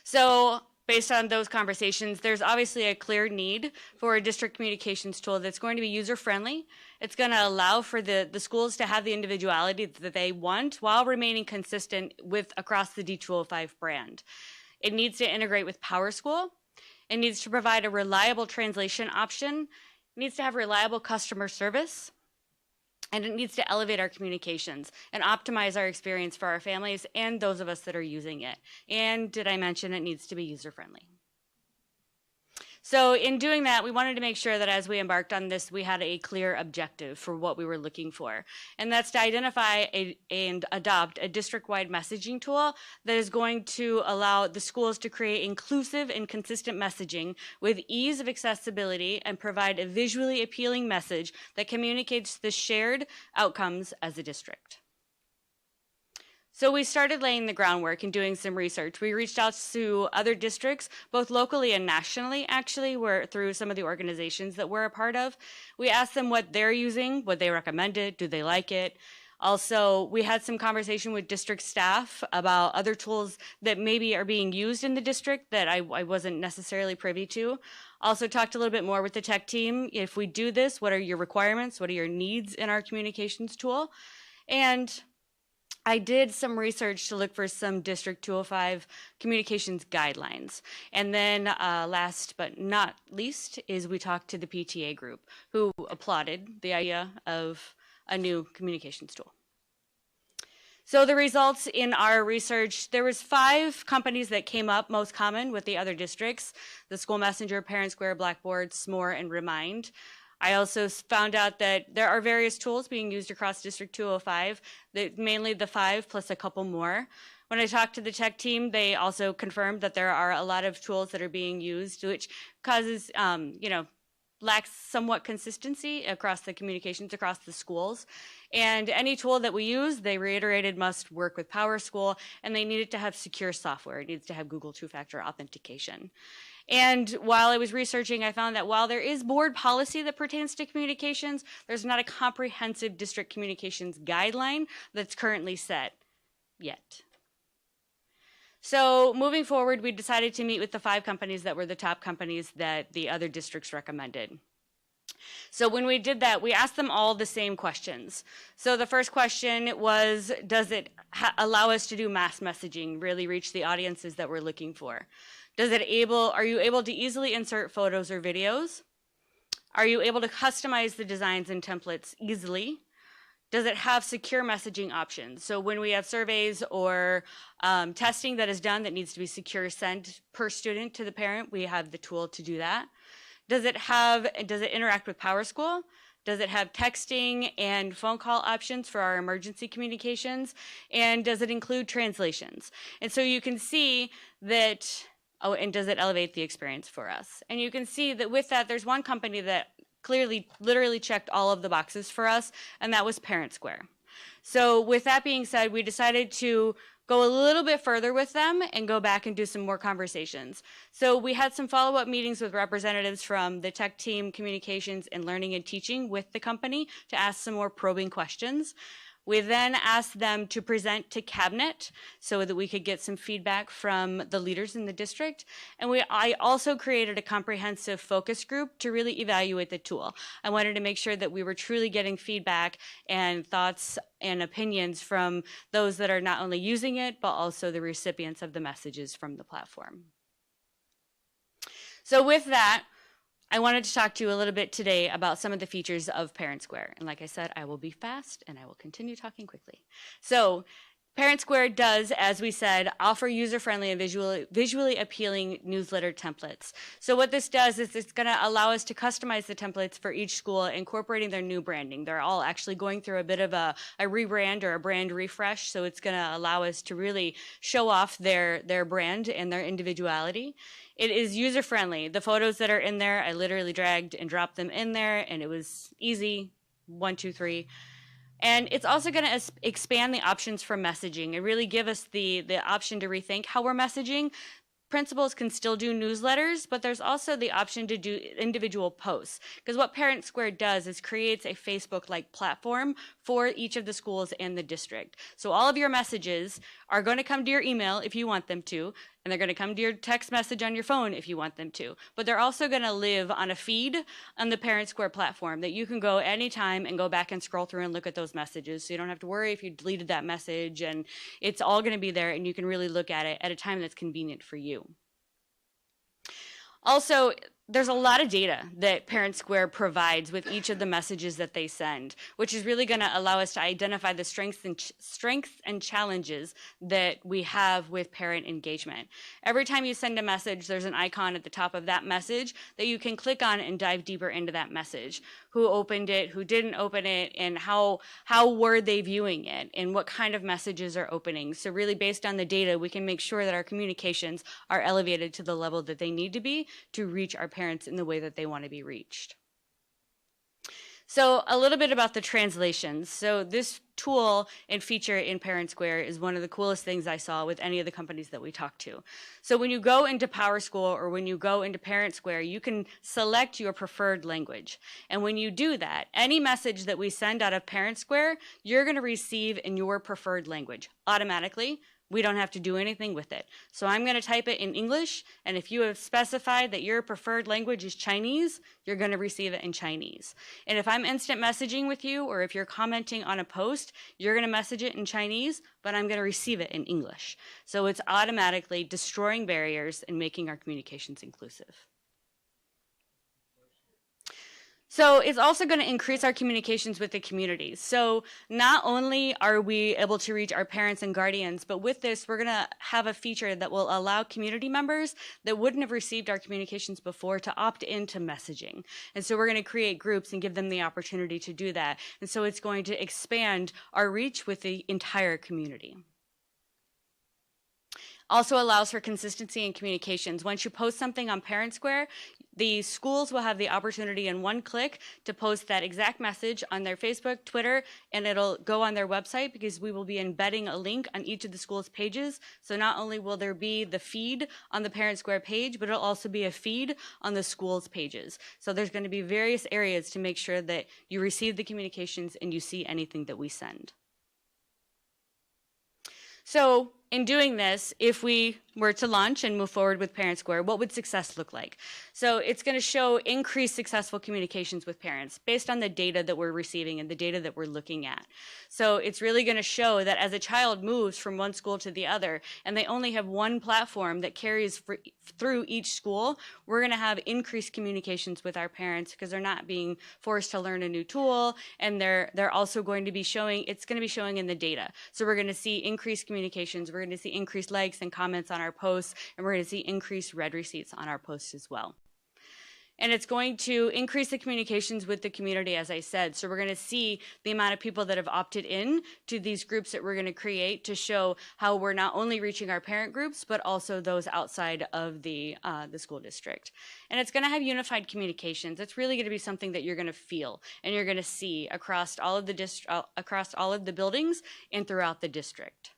So based on those conversations, there's obviously a clear need for a district communications tool that's going to be user-friendly. It's going to allow for the schools to have the individuality that they want while remaining consistent across the D205 brand. It needs to integrate with PowerSchool. It needs to provide a reliable translation option. It needs to have reliable customer service, and it needs to elevate our communications and optimize our experience for our families and those of us that are using it. And did I mention it needs to be user-friendly? So in doing that, we wanted to make sure that as we embarked on this, we had a clear objective for what we were looking for. And that's to identify and adopt a district-wide messaging tool that is going to allow the schools to create inclusive and consistent messaging with ease of accessibility and provide a visually appealing message that communicates the shared outcomes as a district. So we started laying the groundwork and doing some research. We reached out to other districts, both locally and nationally, actually, through some of the organizations that we're a part of. We asked them what they're using, what they recommended, do they like it. Also, we had some conversation with district staff about other tools that maybe are being used in the district that I wasn't necessarily privy to. Also talked a little bit more with the tech team. If we do this, what are your requirements? What are your needs in our communications tool? And I did some research to look for some District 205 communications guidelines. And then last but not least is we talked to the PTA group, who applauded the idea of a new communications tool. So the results in our research, there was 5 companies that came up most common with the other districts: the School Messenger, Parent Square, Blackboard, S'more, and Remind. I also found out that there are various tools being used across District 205, mainly the 5 plus a couple more. When I talked to the tech team, they also confirmed that there are a lot of tools that are being used, which causes, lacks somewhat consistency across the communications across the schools. And any tool that we use, they reiterated, must work with PowerSchool, and they needed to have secure software. It needs to have Google two-factor authentication. And while I was researching, I found that while there is board policy that pertains to communications, there's not a comprehensive district communications guideline that's currently set yet. So moving forward, we decided to meet with the 5 companies that were the top companies that the other districts recommended. So when we did that, we asked them all the same questions. So the first question was, does it allow us to do mass messaging, really reach the audiences that we're looking for? Are you able to easily insert photos or videos? Are you able to customize the designs and templates easily? Does it have secure messaging options? So when we have surveys or testing that is done that needs to be secure sent per student to the parent, we have the tool to do that. Does it interact with PowerSchool? Does it have texting and phone call options for our emergency communications? And does it include translations? And so you can see that, oh, and does it elevate the experience for us? And you can see that with that, there's one company that clearly, literally checked all of the boxes for us, and that was Parent Square. So with that being said, we decided to go a little bit further with them and go back and do some more conversations. So we had some follow-up meetings with representatives from the tech team, communications, and learning and teaching with the company to ask some more probing questions. We then asked them to present to Cabinet so that we could get some feedback from the leaders in the district. And I also created a comprehensive focus group to really evaluate the tool. I wanted to make sure that we were truly getting feedback and thoughts and opinions from those that are not only using it, but also the recipients of the messages from the platform. So with that, I wanted to talk to you a little bit today about some of the features of Parent Square. And like I said, I will be fast and I will continue talking quickly. So Parent Square does, as we said, offer user-friendly and visually appealing newsletter templates. So what this does is it's going to allow us to customize the templates for each school, incorporating their new branding. They're all actually going through a bit of a rebrand or a brand refresh, so it's going to allow us to really show off their brand and their individuality. It is user-friendly. The photos that are in there, I literally dragged and dropped them in there, and it was easy, 1, 2, 3. And it's also going to expand the options for messaging and really give us the option to rethink how we're messaging. Principals can still do newsletters, but there's also the option to do individual posts. Because what Parent Square does is creates a Facebook-like platform for each of the schools and the district. So all of your messages are going to come to your email if you want them to, and they're going to come to your text message on your phone if you want them to. But they're also going to live on a feed on the Parent Square platform that you can go anytime and go back and scroll through and look at those messages. So you don't have to worry if you deleted that message, and it's all going to be there, and you can really look at it at a time that's convenient for you. Also, there's a lot of data that Parent Square provides with each of the messages that they send, which is really going to allow us to identify the strengths and challenges that we have with parent engagement. Every time you send a message, there's an icon at the top of that message that you can click on and dive deeper into that message. Who opened it, who didn't open it, and how were they viewing it, and what kind of messages are opening. So really based on the data, we can make sure that our communications are elevated to the level that they need to be to reach our parents in the way that they want to be reached. So a little bit about the translations. So this tool and feature in Parent Square is one of the coolest things I saw with any of the companies that we talked to. So when you go into PowerSchool or when you go into Parent Square, you can select your preferred language. And when you do that, any message that we send out of Parent Square, you're going to receive in your preferred language automatically. We don't have to do anything with it. So I'm going to type it in English, and if you have specified that your preferred language is Chinese, you're going to receive it in Chinese. And if I'm instant messaging with you, or if you're commenting on a post, you're going to message it in Chinese, but I'm going to receive it in English. So it's automatically destroying barriers and making our communications inclusive. So it's also going to increase our communications with the community. So not only are we able to reach our parents and guardians, but with this, we're going to have a feature that will allow community members that wouldn't have received our communications before to opt into messaging. And so we're going to create groups and give them the opportunity to do that. And so it's going to expand our reach with the entire community. Also allows for consistency in communications. Once you post something on Parent Square, the schools will have the opportunity in one click to post that exact message on their Facebook, Twitter, and it'll go on their website because we will be embedding a link on each of the schools' pages. So not only will there be the feed on the Parent Square page, but it'll also be a feed on the schools' pages. So there's going to be various areas to make sure that you receive the communications and you see anything that we send. So in doing this, if we were to launch and move forward with Parent Square, what would success look like? So it's going to show increased successful communications with parents based on the data that we're receiving and the data that we're looking at. So it's really going to show that as a child moves from one school to the other, and they only have one platform that carries through each school, we're going to have increased communications with our parents because they're not being forced to learn a new tool, and they're also going to be showing, it's going to be showing in the data. So we're going to see increased communications, we're going to see increased likes and comments on our posts, and we're going to see increased read receipts on our posts as well. And it's going to increase the communications with the community, as I said. So we're going to see the amount of people that have opted in to these groups that we're going to create to show how we're not only reaching our parent groups, but also those outside of the school district. And it's going to have unified communications. It's really going to be something that you're going to feel and you're going to see across all of the buildings and throughout the district.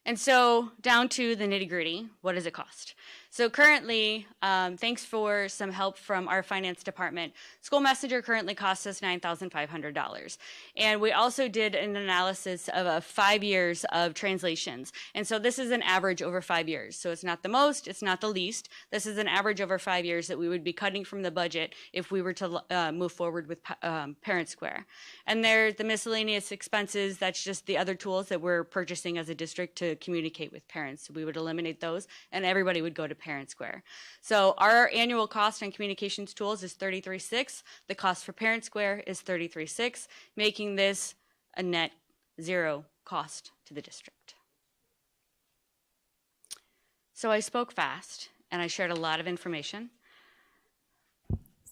And so down to the nitty-gritty, what does it cost? So currently, thanks for some help from our finance department, School Messenger currently costs us $9,500. And we also did an analysis of 5 years of translations. And so this is an average over 5 years. So it's not the most, it's not the least. This is an average over 5 years that we would be cutting from the budget if we were to move forward with Parent Square. And there's the miscellaneous expenses, that's just the other tools that we're purchasing as a district to communicate with parents. So we would eliminate those and everybody would go to Parent Square. So our annual cost on communications tools is $33,600. The cost for Parent Square is $33,600, making this a net zero cost to the district. So I spoke fast and I shared a lot of information.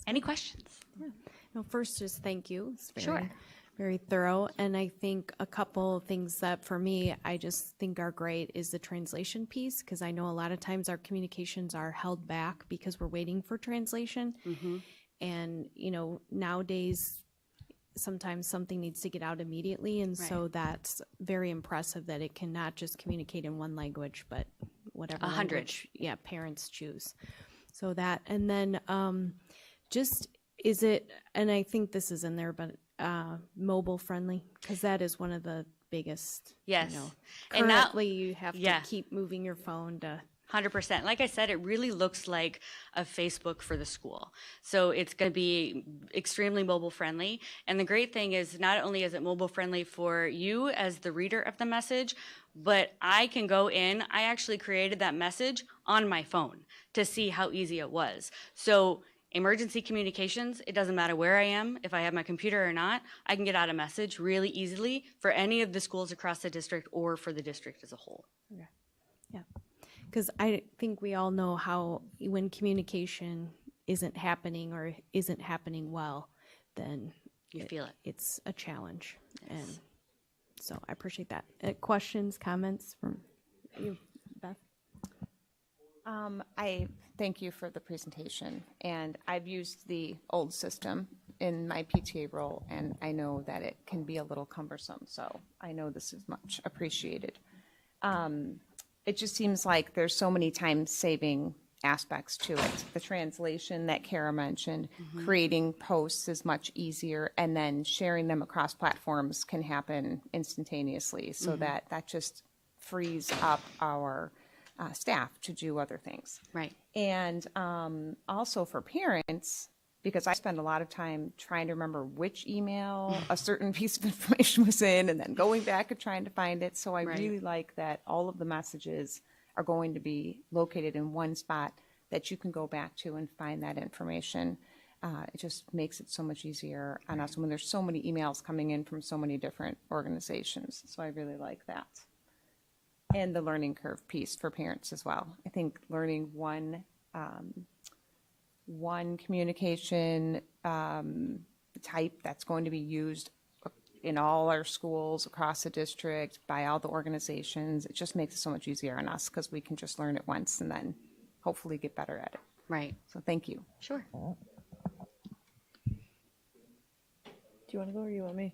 Any questions? Yeah. No, first, just thank you. It's Sure. Very thorough. And I think a couple things that for me, I just think are great is the translation piece, because I know a lot of times our communications are held back because we're waiting for translation. And, you know, nowadays, sometimes something needs to get out immediately. And so that's very impressive that it can not just communicate in one language, but whatever 100. language, parents choose. So that, and then just, is it, and I think this is in there, but mobile friendly, because that is one of the biggest. Yes. You know, And now- currently you have to keep moving your phone to. 100%. Like I said, it really looks like a Facebook for the school. So it's going to be extremely mobile friendly. And the great thing is not only is it mobile friendly for you as the reader of the message, but I can go in. I actually created that message on my phone to see how easy it was. So emergency communications, it doesn't matter where I am, if I have my computer or not, I can get out a message really easily for any of the schools across the district or for the district as a whole. Okay. Yeah. Because I think we all know how when communication isn't happening or isn't happening well, then you feel it. It's a challenge. And so I appreciate that. Questions, comments from you, Beth? I thank you for the presentation, and I've used the old system in my PTA role, and I know that it can be a little cumbersome, so I know this is much appreciated. It just seems like there's so many time-saving aspects to it. The translation that Kara mentioned, creating posts is much easier, and then sharing them across platforms can happen instantaneously, so that just frees up our staff to do other things. Right. And also for parents, because I spend a lot of time trying to remember which email a certain piece of information was in and then going back and trying to find it. So I really like that all of the messages are going to be located in one spot that you can go back to and find that information. It just makes it so much easier on us when there's so many emails coming in from so many different organizations. So I really like that. And the learning curve piece for parents as well. I think learning one communication type that's going to be used in all our schools across the district by all the organizations, it just makes it so much easier on us because we can just learn it once and then hopefully get better at it. Right. So thank you. Sure. Do you want to go or you want me?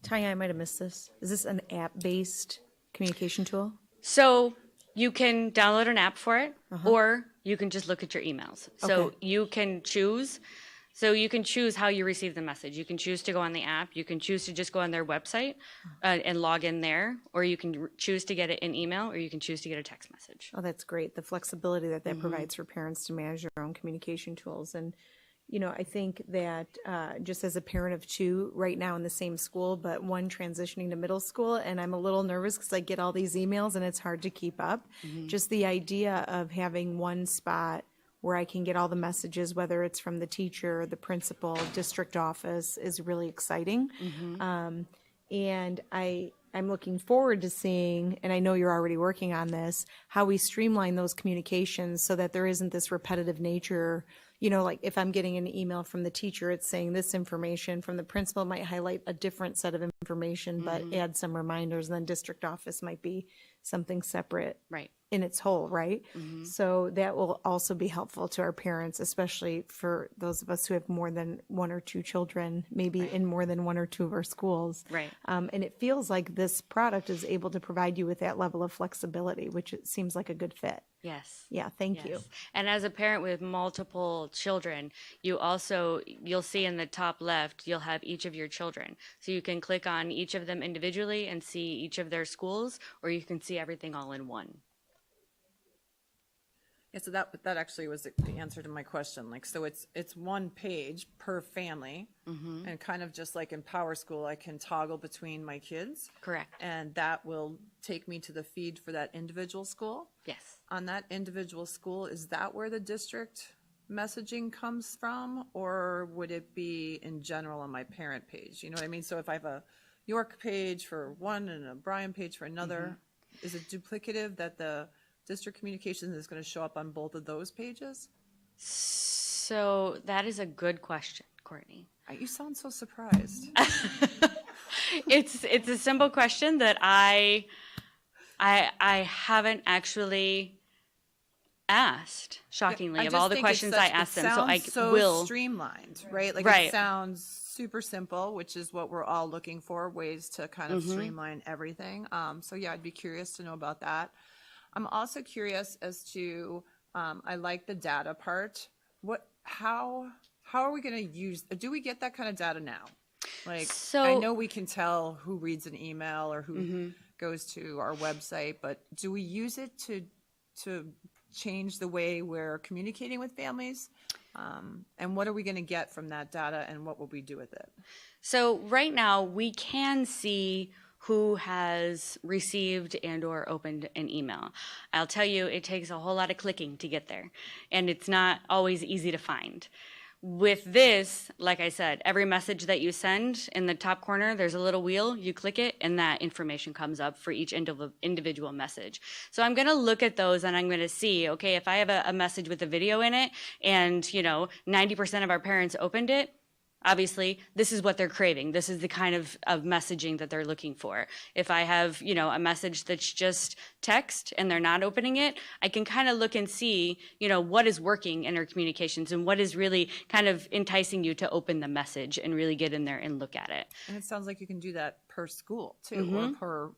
Tanya, I might have missed this. Is this an app-based communication tool? So you can download an app for it, or you can just look at your emails. So Okay. you can choose So you can choose how you receive the message. You can choose to go on the app. You can choose to just go on their website and log in there, or you can choose to get it in email, or you can choose to get a text message. Oh, that's great. The flexibility that provides for parents to manage their own communication tools. And, you know, I think that just as a parent of two right now in the same school, but one transitioning to middle school, and I'm a little nervous because I get all these emails and it's hard to keep up. Just the idea of having one spot where I can get all the messages, whether it's from the teacher, the principal, district office, is really exciting. And I'm looking forward to seeing, and I know you're already working on this, how we streamline those communications so that there isn't this repetitive nature. You know, like if I'm getting an email from the teacher, it's saying this information, from the principal, it might highlight a different set of information, but add some reminders, and then district office might be something separate Right. in its whole, right? So that will also be helpful to our parents, especially for those of us who have more than one or two children, maybe in more than one or two of our schools. Right. And it feels like this product is able to provide you with that level of flexibility, which it seems like a good fit. Yes. Yeah, thank you. Yes. And as a parent with multiple children, you'll see in the top left, you'll have each of your children. So you can click on each of them individually and see each of their schools, or you can see everything all in one. Yeah, so that actually was the answer to my question. Like, so it's one page per family, and kind of just like in PowerSchool, I can toggle between my kids. Correct. And that will take me to the feed for that individual school. Yes. On that individual school, is that where the district messaging comes from, or would it be in general on my parent page? You know what I mean? So if I have a York page for one and a Bryan page for another, is it duplicative that the district communications is going to show up on both of those pages? So that is a good question, Courtney. You sound so surprised. It's a simple question that I haven't actually asked, shockingly, of all the questions I asked them. So I will. Streamlined, right? Like Right. it sounds super simple, which is what we're all looking for, ways to kind of streamline everything. So yeah, I'd be curious to know about that. I'm also curious as to, I like the data part. How are we going to do we get that kind of data now? Like, I know we can tell who reads an email or who goes to our website, but do we use it to change the way we're communicating with families? And what are we going to get from that data, and what will we do with it? So right now we can see who has received and or opened an email. I'll tell you, it takes a whole lot of clicking to get there, and it's not always easy to find. With this, like I said, every message that you send, in the top corner, there's a little wheel, you click it, and that information comes up for each individual message. So I'm gonna look at those and I'm gonna see, okay, if I have a message with a video in it and 90% of our parents opened it, obviously, this is what they're craving. This is the kind of messaging that they're looking for. If I have, a message that's just text and they're not opening it, I can kind of look and see, what is working in our communications and what is really kind of enticing you to open the message and really get in there and look at it. And it sounds like you can do that per school too, or per,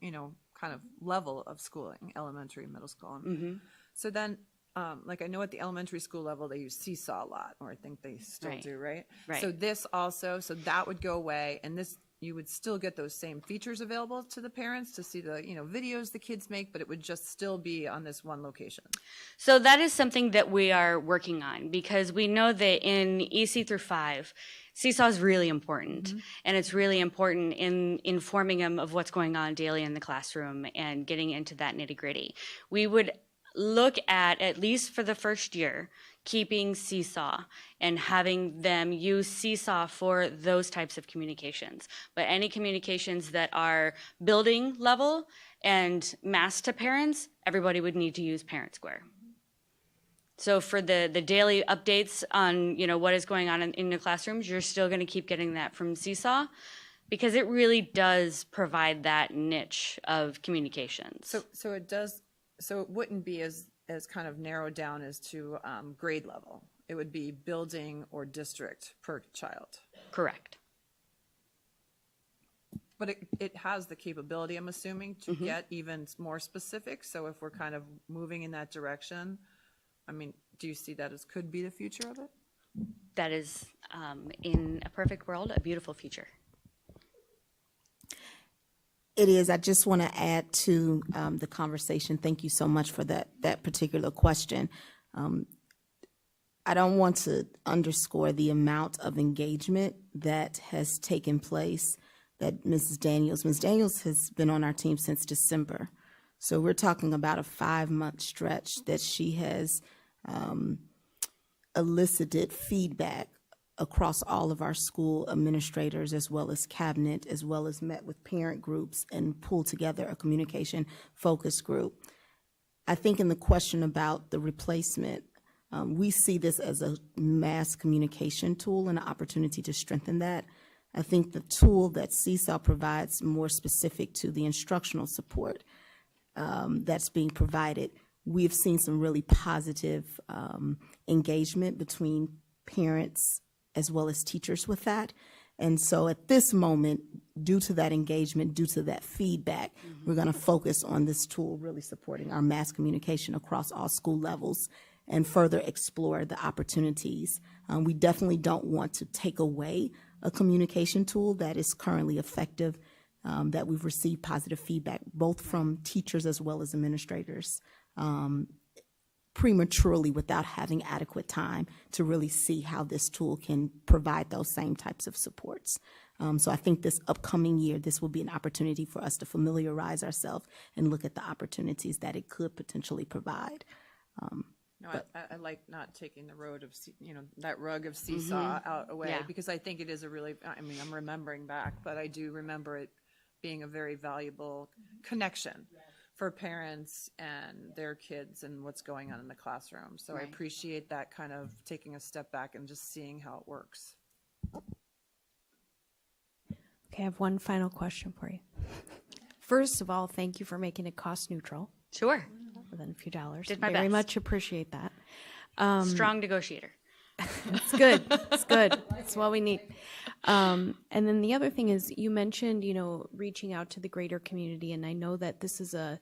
kind of level of schooling, elementary, middle school. So then, like I know at the elementary school level, they use Seesaw a lot, or I think they still do, right? Right. So this also, so that would go away, and this, you would still get those same features available to the parents to see the, videos the kids make, but it would just still be on this one location. So that is something that we are working on, because we know that in EC through 5, Seesaw is really important, and it's really important in informing them of what's going on daily in the classroom and getting into that nitty-gritty. We would look at least for the first year, keeping Seesaw and having them use Seesaw for those types of communications. But any communications that are building level and mass to parents, everybody would need to use Parent Square. So for the daily updates on what is going on in the classrooms, you're still going to keep getting that from Seesaw, because it really does provide that niche of communications. So it does. So it wouldn't be as kind of narrowed down as to grade level. It would be building or district per child. Correct. But it has the capability, I'm assuming, to get even more specific. So if we're kind of moving in that direction, I mean, do you see that as could be the future of it? that is, in a perfect world, a beautiful future. It is. I just want to add to the conversation. Thank you so much for that particular question. I don't want to underscore the amount of engagement that has taken place that Ms. Daniels has been on our team since December. So we're talking about a 5-month stretch that she has elicited feedback across all of our school administrators, as well as cabinet, as well as met with parent groups and pulled together a communication focus group. I think in the question about the replacement, we see this as a mass communication tool and an opportunity to strengthen that. I think the tool that Seesaw provides more specific to the instructional support that's being provided. We've seen some really positive engagement between parents as well as teachers with that. And so at this moment, due to that engagement, due to that feedback, we're going to focus on this tool really supporting our mass communication across all school levels and further explore the opportunities. We definitely don't want to take away a communication tool that is currently effective, that we've received positive feedback, both from teachers as well as administrators, prematurely without having adequate time to really see how this tool can provide those same types of supports. So I think this upcoming year, this will be an opportunity for us to familiarize ourselves and look at the opportunities that it could potentially provide. No, I like not taking the road of, that rug of Seesaw out away, Yeah. because I think it is a really, I'm remembering back, but I do remember it being a very valuable connection for parents and their kids and what's going on in the classroom. So I appreciate that kind of taking a step back and just seeing how it works. Okay, I have one final question for you. First of all, thank you for making it cost neutral Sure. within a few dollars. Did my Very best. much appreciate that. Strong negotiator. It's good. It's good. It's what we need. And then the other thing is, you mentioned, reaching out to the greater community, and I know that this is a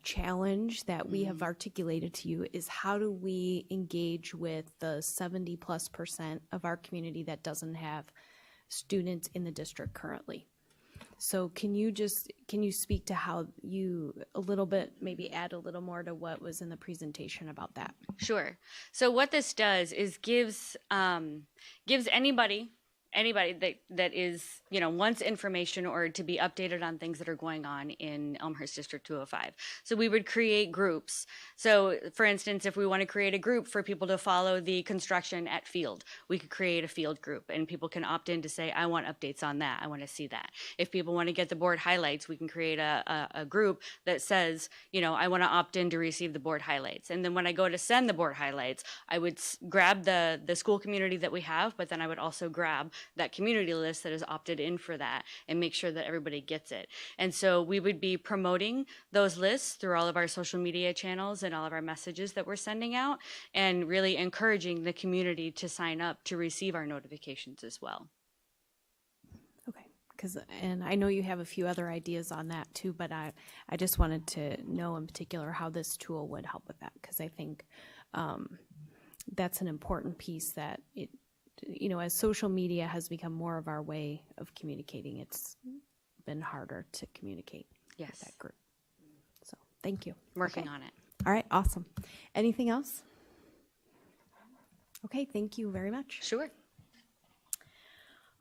challenge that we have articulated to you, is how do we engage with the 70+% of our community that doesn't have students in the district currently? So can you speak to how you a little bit, maybe add a little more to what was in the presentation about that? Sure. So what this does is gives anybody that is, wants information or to be updated on things that are going on in Elmhurst District 205. So we would create groups. So for instance, if we want to create a group for people to follow the construction at Field, we could create a Field group and people can opt in to say, I want updates on that. I want to see that. If people want to get the board highlights, we can create a group that says, I want to opt in to receive the board highlights. And then when I go to send the board highlights, I would grab the school community that we have, but then I would also grab that community list that is opted in for that and make sure that everybody gets it. And so we would be promoting those lists through all of our social media channels and all of our messages that we're sending out, and really encouraging the community to sign up to receive our notifications as well. Okay, and I know you have a few other ideas on that too, but I just wanted to know in particular how this tool would help with that, because I think that's an important piece that it, as social media has become more of our way of communicating, it's been harder to communicate with that group. So thank you. Working on it. All right, awesome. Anything else? Okay, thank you very much. Sure.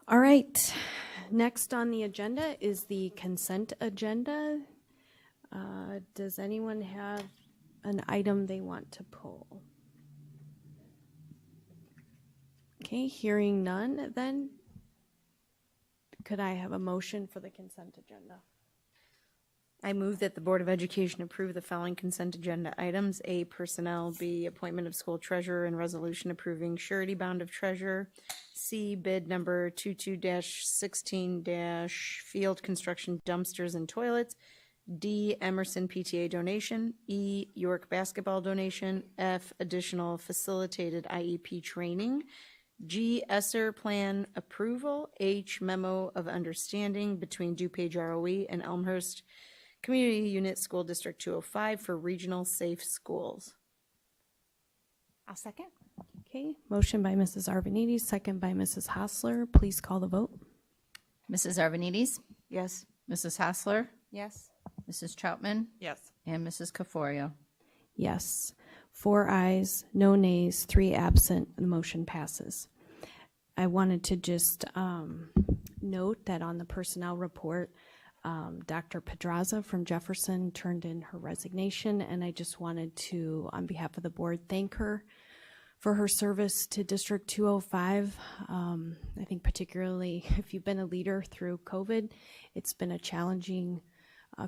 All right, next on the agenda is the consent agenda. Does anyone have an item they want to pull? Okay, hearing none, then could I have a motion for the consent agenda? I move that the Board of Education approve the following consent agenda items: A, personnel; B, appointment of school treasurer and resolution approving surety bond of treasurer; C, bid number 22-16- field construction dumpsters and toilets; D, Emerson PTA donation; E, York basketball donation; F, additional facilitated IEP training; G, ESSER plan approval; H, memo of understanding between DuPage ROE and Elmhurst Community Unit School District 205 for regional safe schools. I'll second. Okay, motion by Mrs. Arvanites, second by Mrs. Hassler. Please call the vote. Mrs. Arvanites? Yes. Mrs. Hassler? Yes. Mrs. Troutman? Yes. And Mrs. Caforio? Yes. 4 ayes, no nays, 3 absent. The motion passes. I wanted to just note that on the personnel report, Dr. Pedraza from Jefferson turned in her resignation, and I just wanted to, on behalf of the board, thank her for her service to District 205. I think particularly if you've been a leader through COVID, it's been a challenging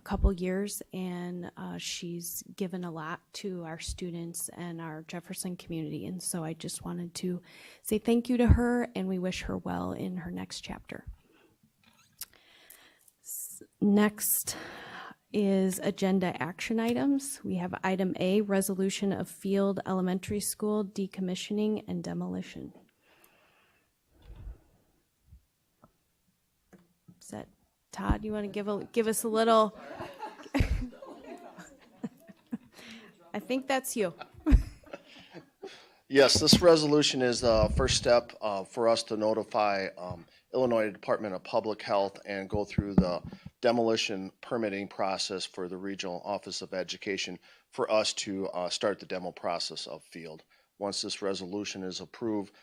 couple years, and she's given a lot to our students and our Jefferson community. And so I just wanted to say thank you to her, and we wish her well in her next chapter. Next is agenda action items. We have item A, resolution of Field Elementary School decommissioning and demolition. Is that Todd? You want to give us a little? I think that's you. Yes, this resolution is the first step for us to notify Illinois Department of Public Health and go through the demolition permitting process for the Regional Office of Education for us to start the demo process of Field. Once this resolution is approved,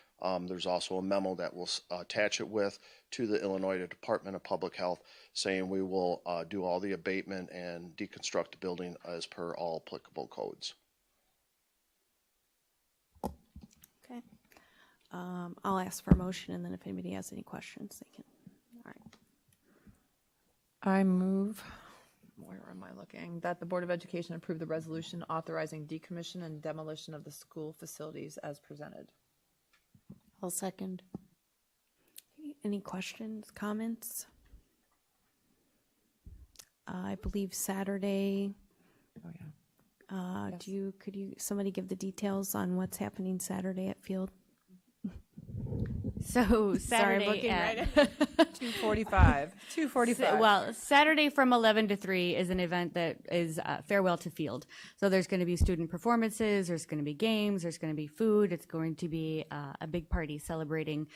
there's also a memo that we'll attach it with to the Illinois Department of Public Health saying we will do all the abatement and deconstruct the building as per all applicable codes. Okay. I'll ask for a motion, and then if anybody has any questions, they can. All right. I move, where am I looking, that the Board of Education approve the resolution authorizing decommission and demolition of the school facilities as presented. I'll second. Any questions, comments? I believe Saturday. Oh, yeah. Yes. Could you somebody give the details on what's happening Saturday at Field? So Sorry, Saturday I'm looking at right 2:45. 2:45. Well, Saturday from 11 to 3 is an event that is Farewell to Field. So there's going to be student performances, there's going to be games, there's going to be food. It's going to be a big party celebrating,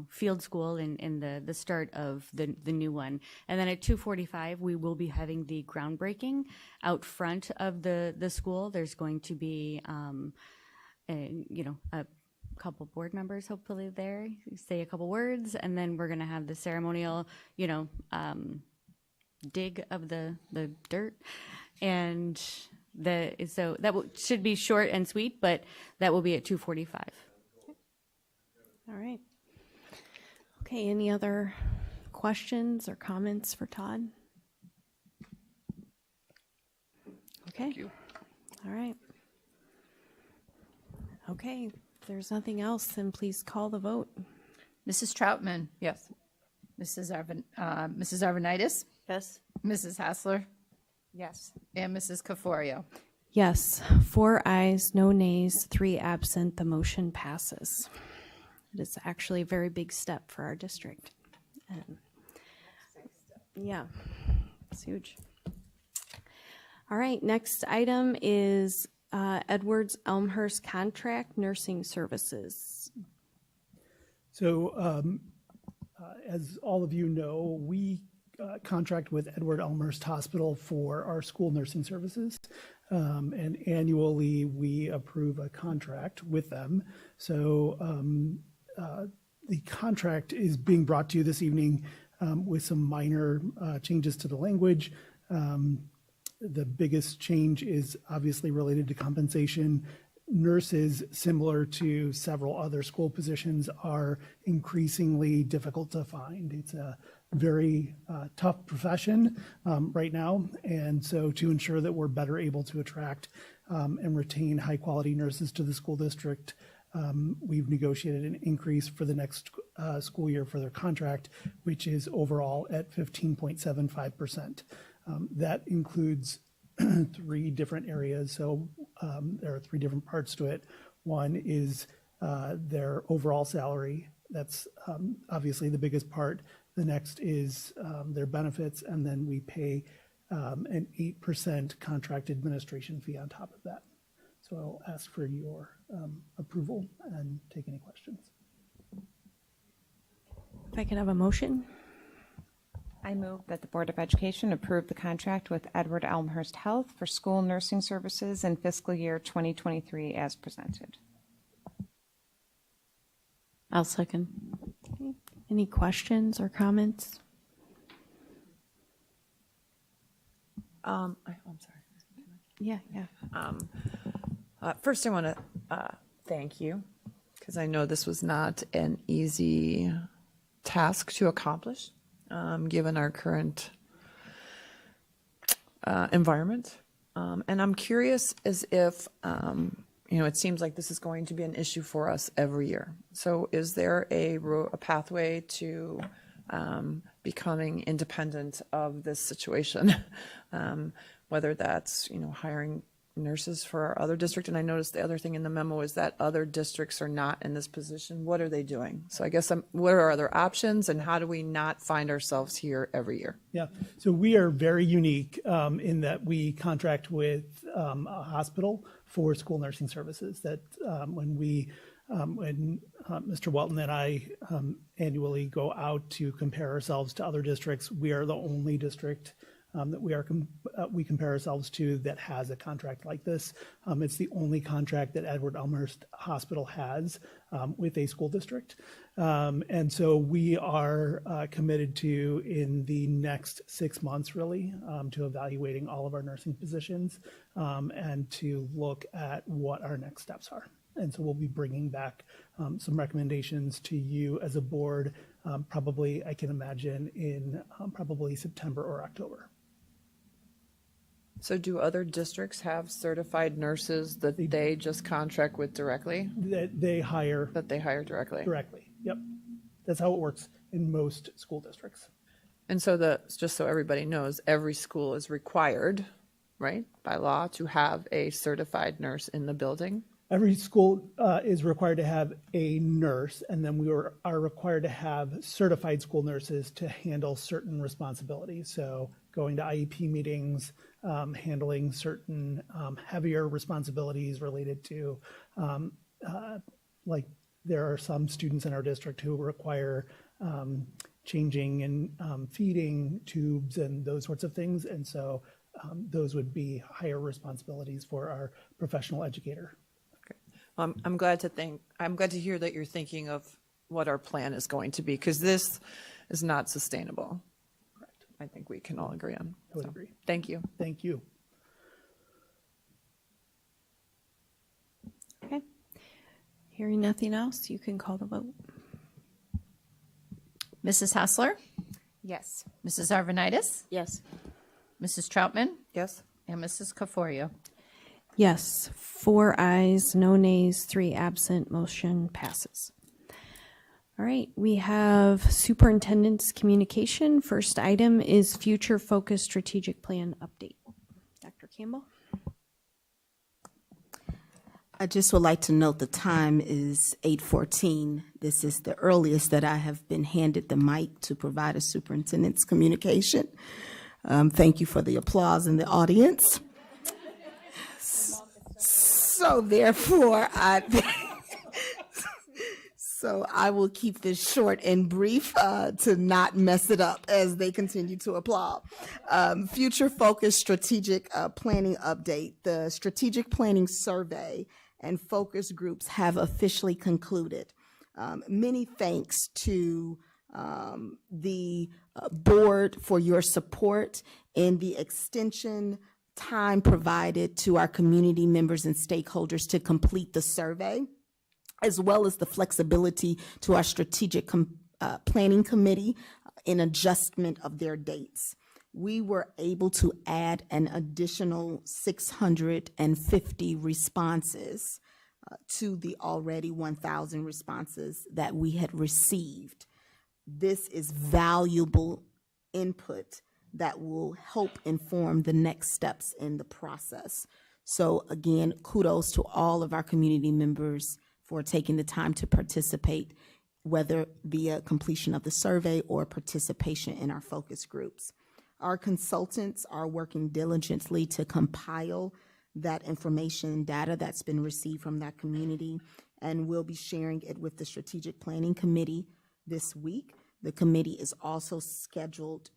Field School and the start of the new one. And then at 2:45, we will be having the groundbreaking out front of the school. There's going to be, a couple board members hopefully there say a couple words, and then we're going to have the ceremonial dig of the dirt, and so that should be short and sweet, but that will be at 2:45. All right. Okay, any other questions or comments for Todd? Okay. Thank you. All right. Okay, if there's nothing else, then please call the vote. Mrs. Troutman? Yes. Mrs. Arvanites? Yes. Mrs. Hassler? Yes. And Mrs. Caforio? Yes, 4 ayes, no nays, 3 absent. The motion passes. It is actually a very big step for our district. Yeah, it's huge. All right, next item is Edwards Elmhurst contract nursing services. So as all of you know, we contract with Edward Elmhurst Hospital for our school nursing services. And annually we approve a contract with them. So the contract is being brought to you this evening with some minor changes to the language. The biggest change is obviously related to compensation. Nurses, similar to several other school positions, are increasingly difficult to find. It's a very tough profession right now. And so to ensure that we're better able to attract and retain high quality nurses to the school district, we've negotiated an increase for the next school year for their contract, which is overall at 15.75%. That includes 3 different areas. So there are 3 different parts to it. One is their overall salary. That's obviously the biggest part. The next is their benefits, and then we pay an 8% contract administration fee on top of that. So I'll ask for your approval and take any questions. If I could have a motion? I move that the Board of Education approve the contract with Edward Elmhurst Health for school nursing services in fiscal year 2023 as presented. I'll second. Any questions or comments? I'm sorry. Yeah, yeah. First, I want to thank you, because I know this was not an easy task to accomplish, given our current environment. And I'm curious as if, it seems like this is going to be an issue for us every year. So is there a pathway to becoming independent of this situation? Whether that's, hiring nurses for our other district. And I noticed the other thing in the memo is that other districts are not in this position. What are they doing? So I guess what are other options, and how do we not find ourselves here every year? Yeah, so we are very unique in that we contract with a hospital for school nursing services. That when Mr. Welton and I annually go out to compare ourselves to other districts, we are the only district that we compare ourselves to that has a contract like this. It's the only contract that Edward Elmhurst Hospital has with a school district. And so we are committed to, in the next 6 months really, to evaluating all of our nursing positions and to look at what our next steps are. And so we'll be bringing back some recommendations to you as a board, probably, I can imagine, in probably September or October. So do other districts have certified nurses that they just contract with directly? That they hire directly? Directly, yep. That's how it works in most school districts. And so just so everybody knows, every school is required, right, by law to have a certified nurse in the building? Every school is required to have a nurse, and then we are required to have certified school nurses to handle certain responsibilities. So going to IEP meetings, handling certain heavier responsibilities related to, like there are some students in our district who require changing and feeding tubes and those sorts of things. And so those would be higher responsibilities for our professional educator. I'm glad to hear that you're thinking of what our plan is going to be, because this is not sustainable. Correct. I think we can all agree on. I would agree. Thank you. Thank you. Okay. Hearing nothing else, you can call the vote. Mrs. Hassler? Yes. Mrs. Arvanitis? Yes. Mrs. Troutman? Yes. And Mrs. Caforio? Yes, 4 ayes, no nays, 3 absent, motion passes. All right, we have superintendent's communication. First item is future focused strategic plan update. Dr. Campbell? I just would like to note the time is 8:14. This is the earliest that I have been handed the mic to provide a superintendent's communication. Thank you for the applause in the audience. So therefore, I will keep this short and brief to not mess it up as they continue to applaud. Future focused strategic planning update. The strategic planning survey and focus groups have officially concluded. Many thanks to the board for your support in the extension time provided to our community members and stakeholders to complete the survey, as well as the flexibility to our strategic planning committee in adjustment of their dates. We were able to add an additional 650 responses to the already 1,000 responses that we had received. This is valuable input that will help inform the next steps in the process. So again, kudos to all of our community members for taking the time to participate, whether via completion of the survey or participation in our focus groups. Our consultants are working diligently to compile that information data that's been received from that community, and we'll be sharing it with the Strategic Planning Committee this week. The committee is also scheduled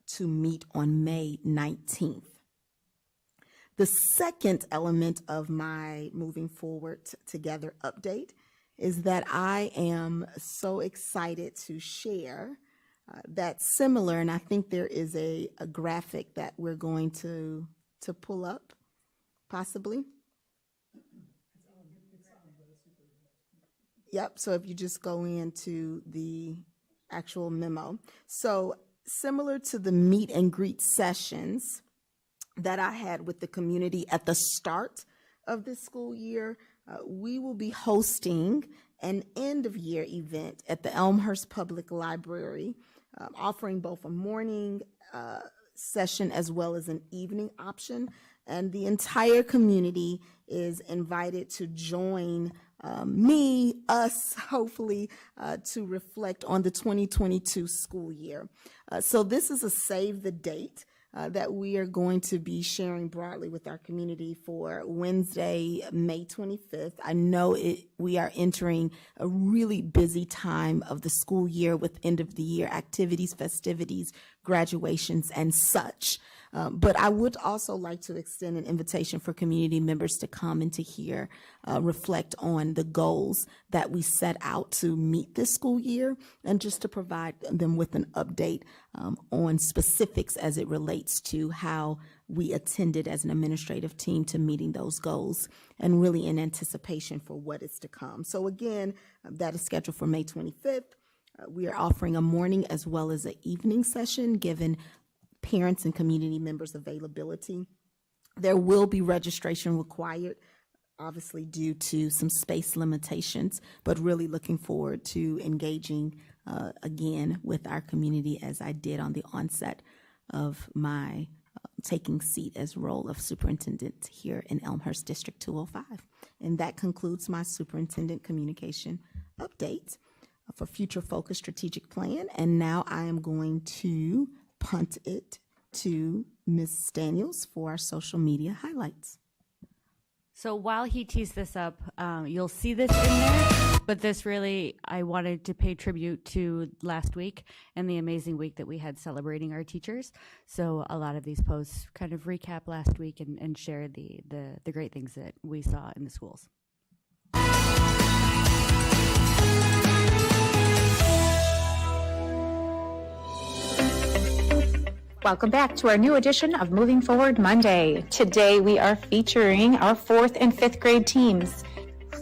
to meet on May 19th. The second element of my moving forward together update is that I am so excited to share that similar, and I think there is a graphic that we're going to pull up, possibly. Yep, so if you just go into the actual memo. So similar to the meet and greet sessions that I had with the community at the start of this school year, we will be hosting an end-of-year event at the Elmhurst Public Library, offering both a morning session as well as an evening option. And the entire community is invited to join us, hopefully, to reflect on the 2022 school year. So this is a save the date that we are going to be sharing broadly with our community for Wednesday, May 25th. I know we are entering a really busy time of the school year with end of the year activities, festivities, graduations, and such. But I would also like to extend an invitation for community members to come and to hear, reflect on the goals that we set out to meet this school year, and just to provide them with an update on specifics as it relates to how we attended as an administrative team to meeting those goals, and really in anticipation for what is to come. So again, that is scheduled for May 25th. We are offering a morning as well as an evening session, given parents and community members' availability. There will be registration required, obviously due to some space limitations, but really looking forward to engaging again with our community as I did on the onset of my taking seat as role of superintendent here in Elmhurst District 205. And that concludes my superintendent communication update for Future Focus Strategic Plan. And now I am going to punt it to Ms. Daniels for our social media highlights. So while he tees this up, you'll see this in there, but this really, I wanted to pay tribute to last week and the amazing week that we had celebrating our teachers. So a lot of these posts kind of recap last week and share the great things that we saw in the schools. Welcome back to our new edition of Moving Forward Monday. Today we are featuring our 4th and 5th grade teams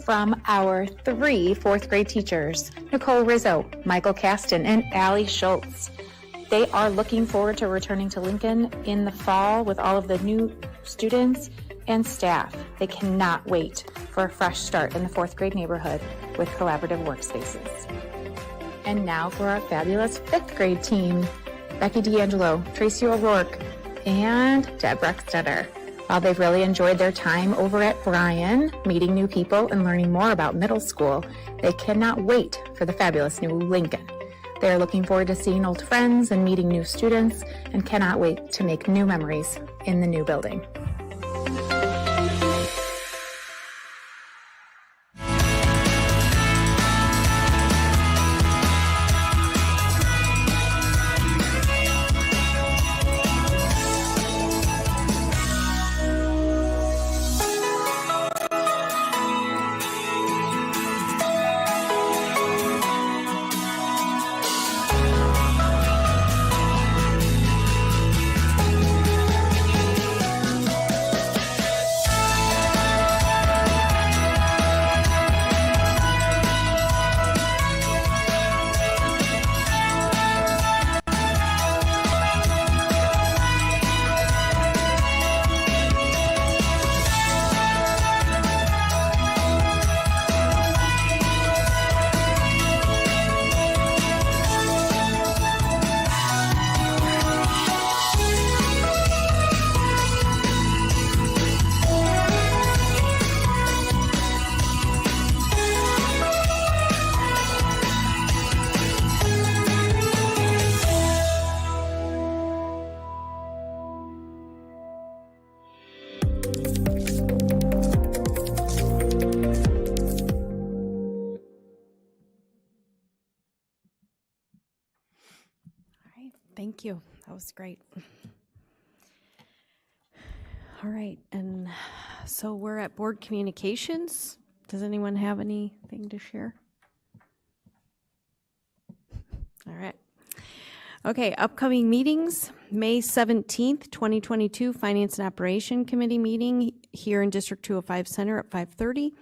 from our 3 4th grade teachers, Nicole Rizzo, Michael Caston, and Allie Schultz. They are looking forward to returning to Lincoln in the fall with all of the new students and staff. They cannot wait for a fresh start in the 4th grade neighborhood with collaborative workspaces. And now for our fabulous 5th grade team, Becky D'Angelo, Tracy O'Rourke, and Deb Breckstetter. While they've really enjoyed their time over at Bryan, meeting new people and learning more about middle school, they cannot wait for the fabulous new Lincoln. They are looking forward to seeing old friends and meeting new students, and cannot wait to make new memories in the new building. Thank you. That was great. All right, and so we're at board communications. Does anyone have anything to share? All right. Okay, upcoming meetings, May 17th, 2022, Finance and Operation Committee meeting here in District 205 Center at 5:30.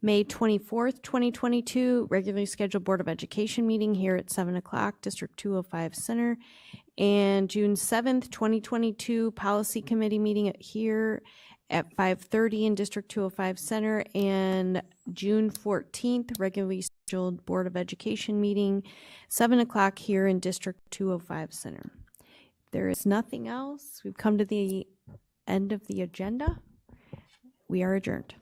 May 24th, 2022, regularly scheduled Board of Education meeting here at 7 o'clock, District 205 Center. And June 7th, 2022, Policy Committee meeting here at 5:30 in District 205 Center. And June 14th, regularly scheduled Board of Education meeting, 7 o'clock here in District 205 Center. If there is nothing else, we've come to the end of the agenda. We are adjourned.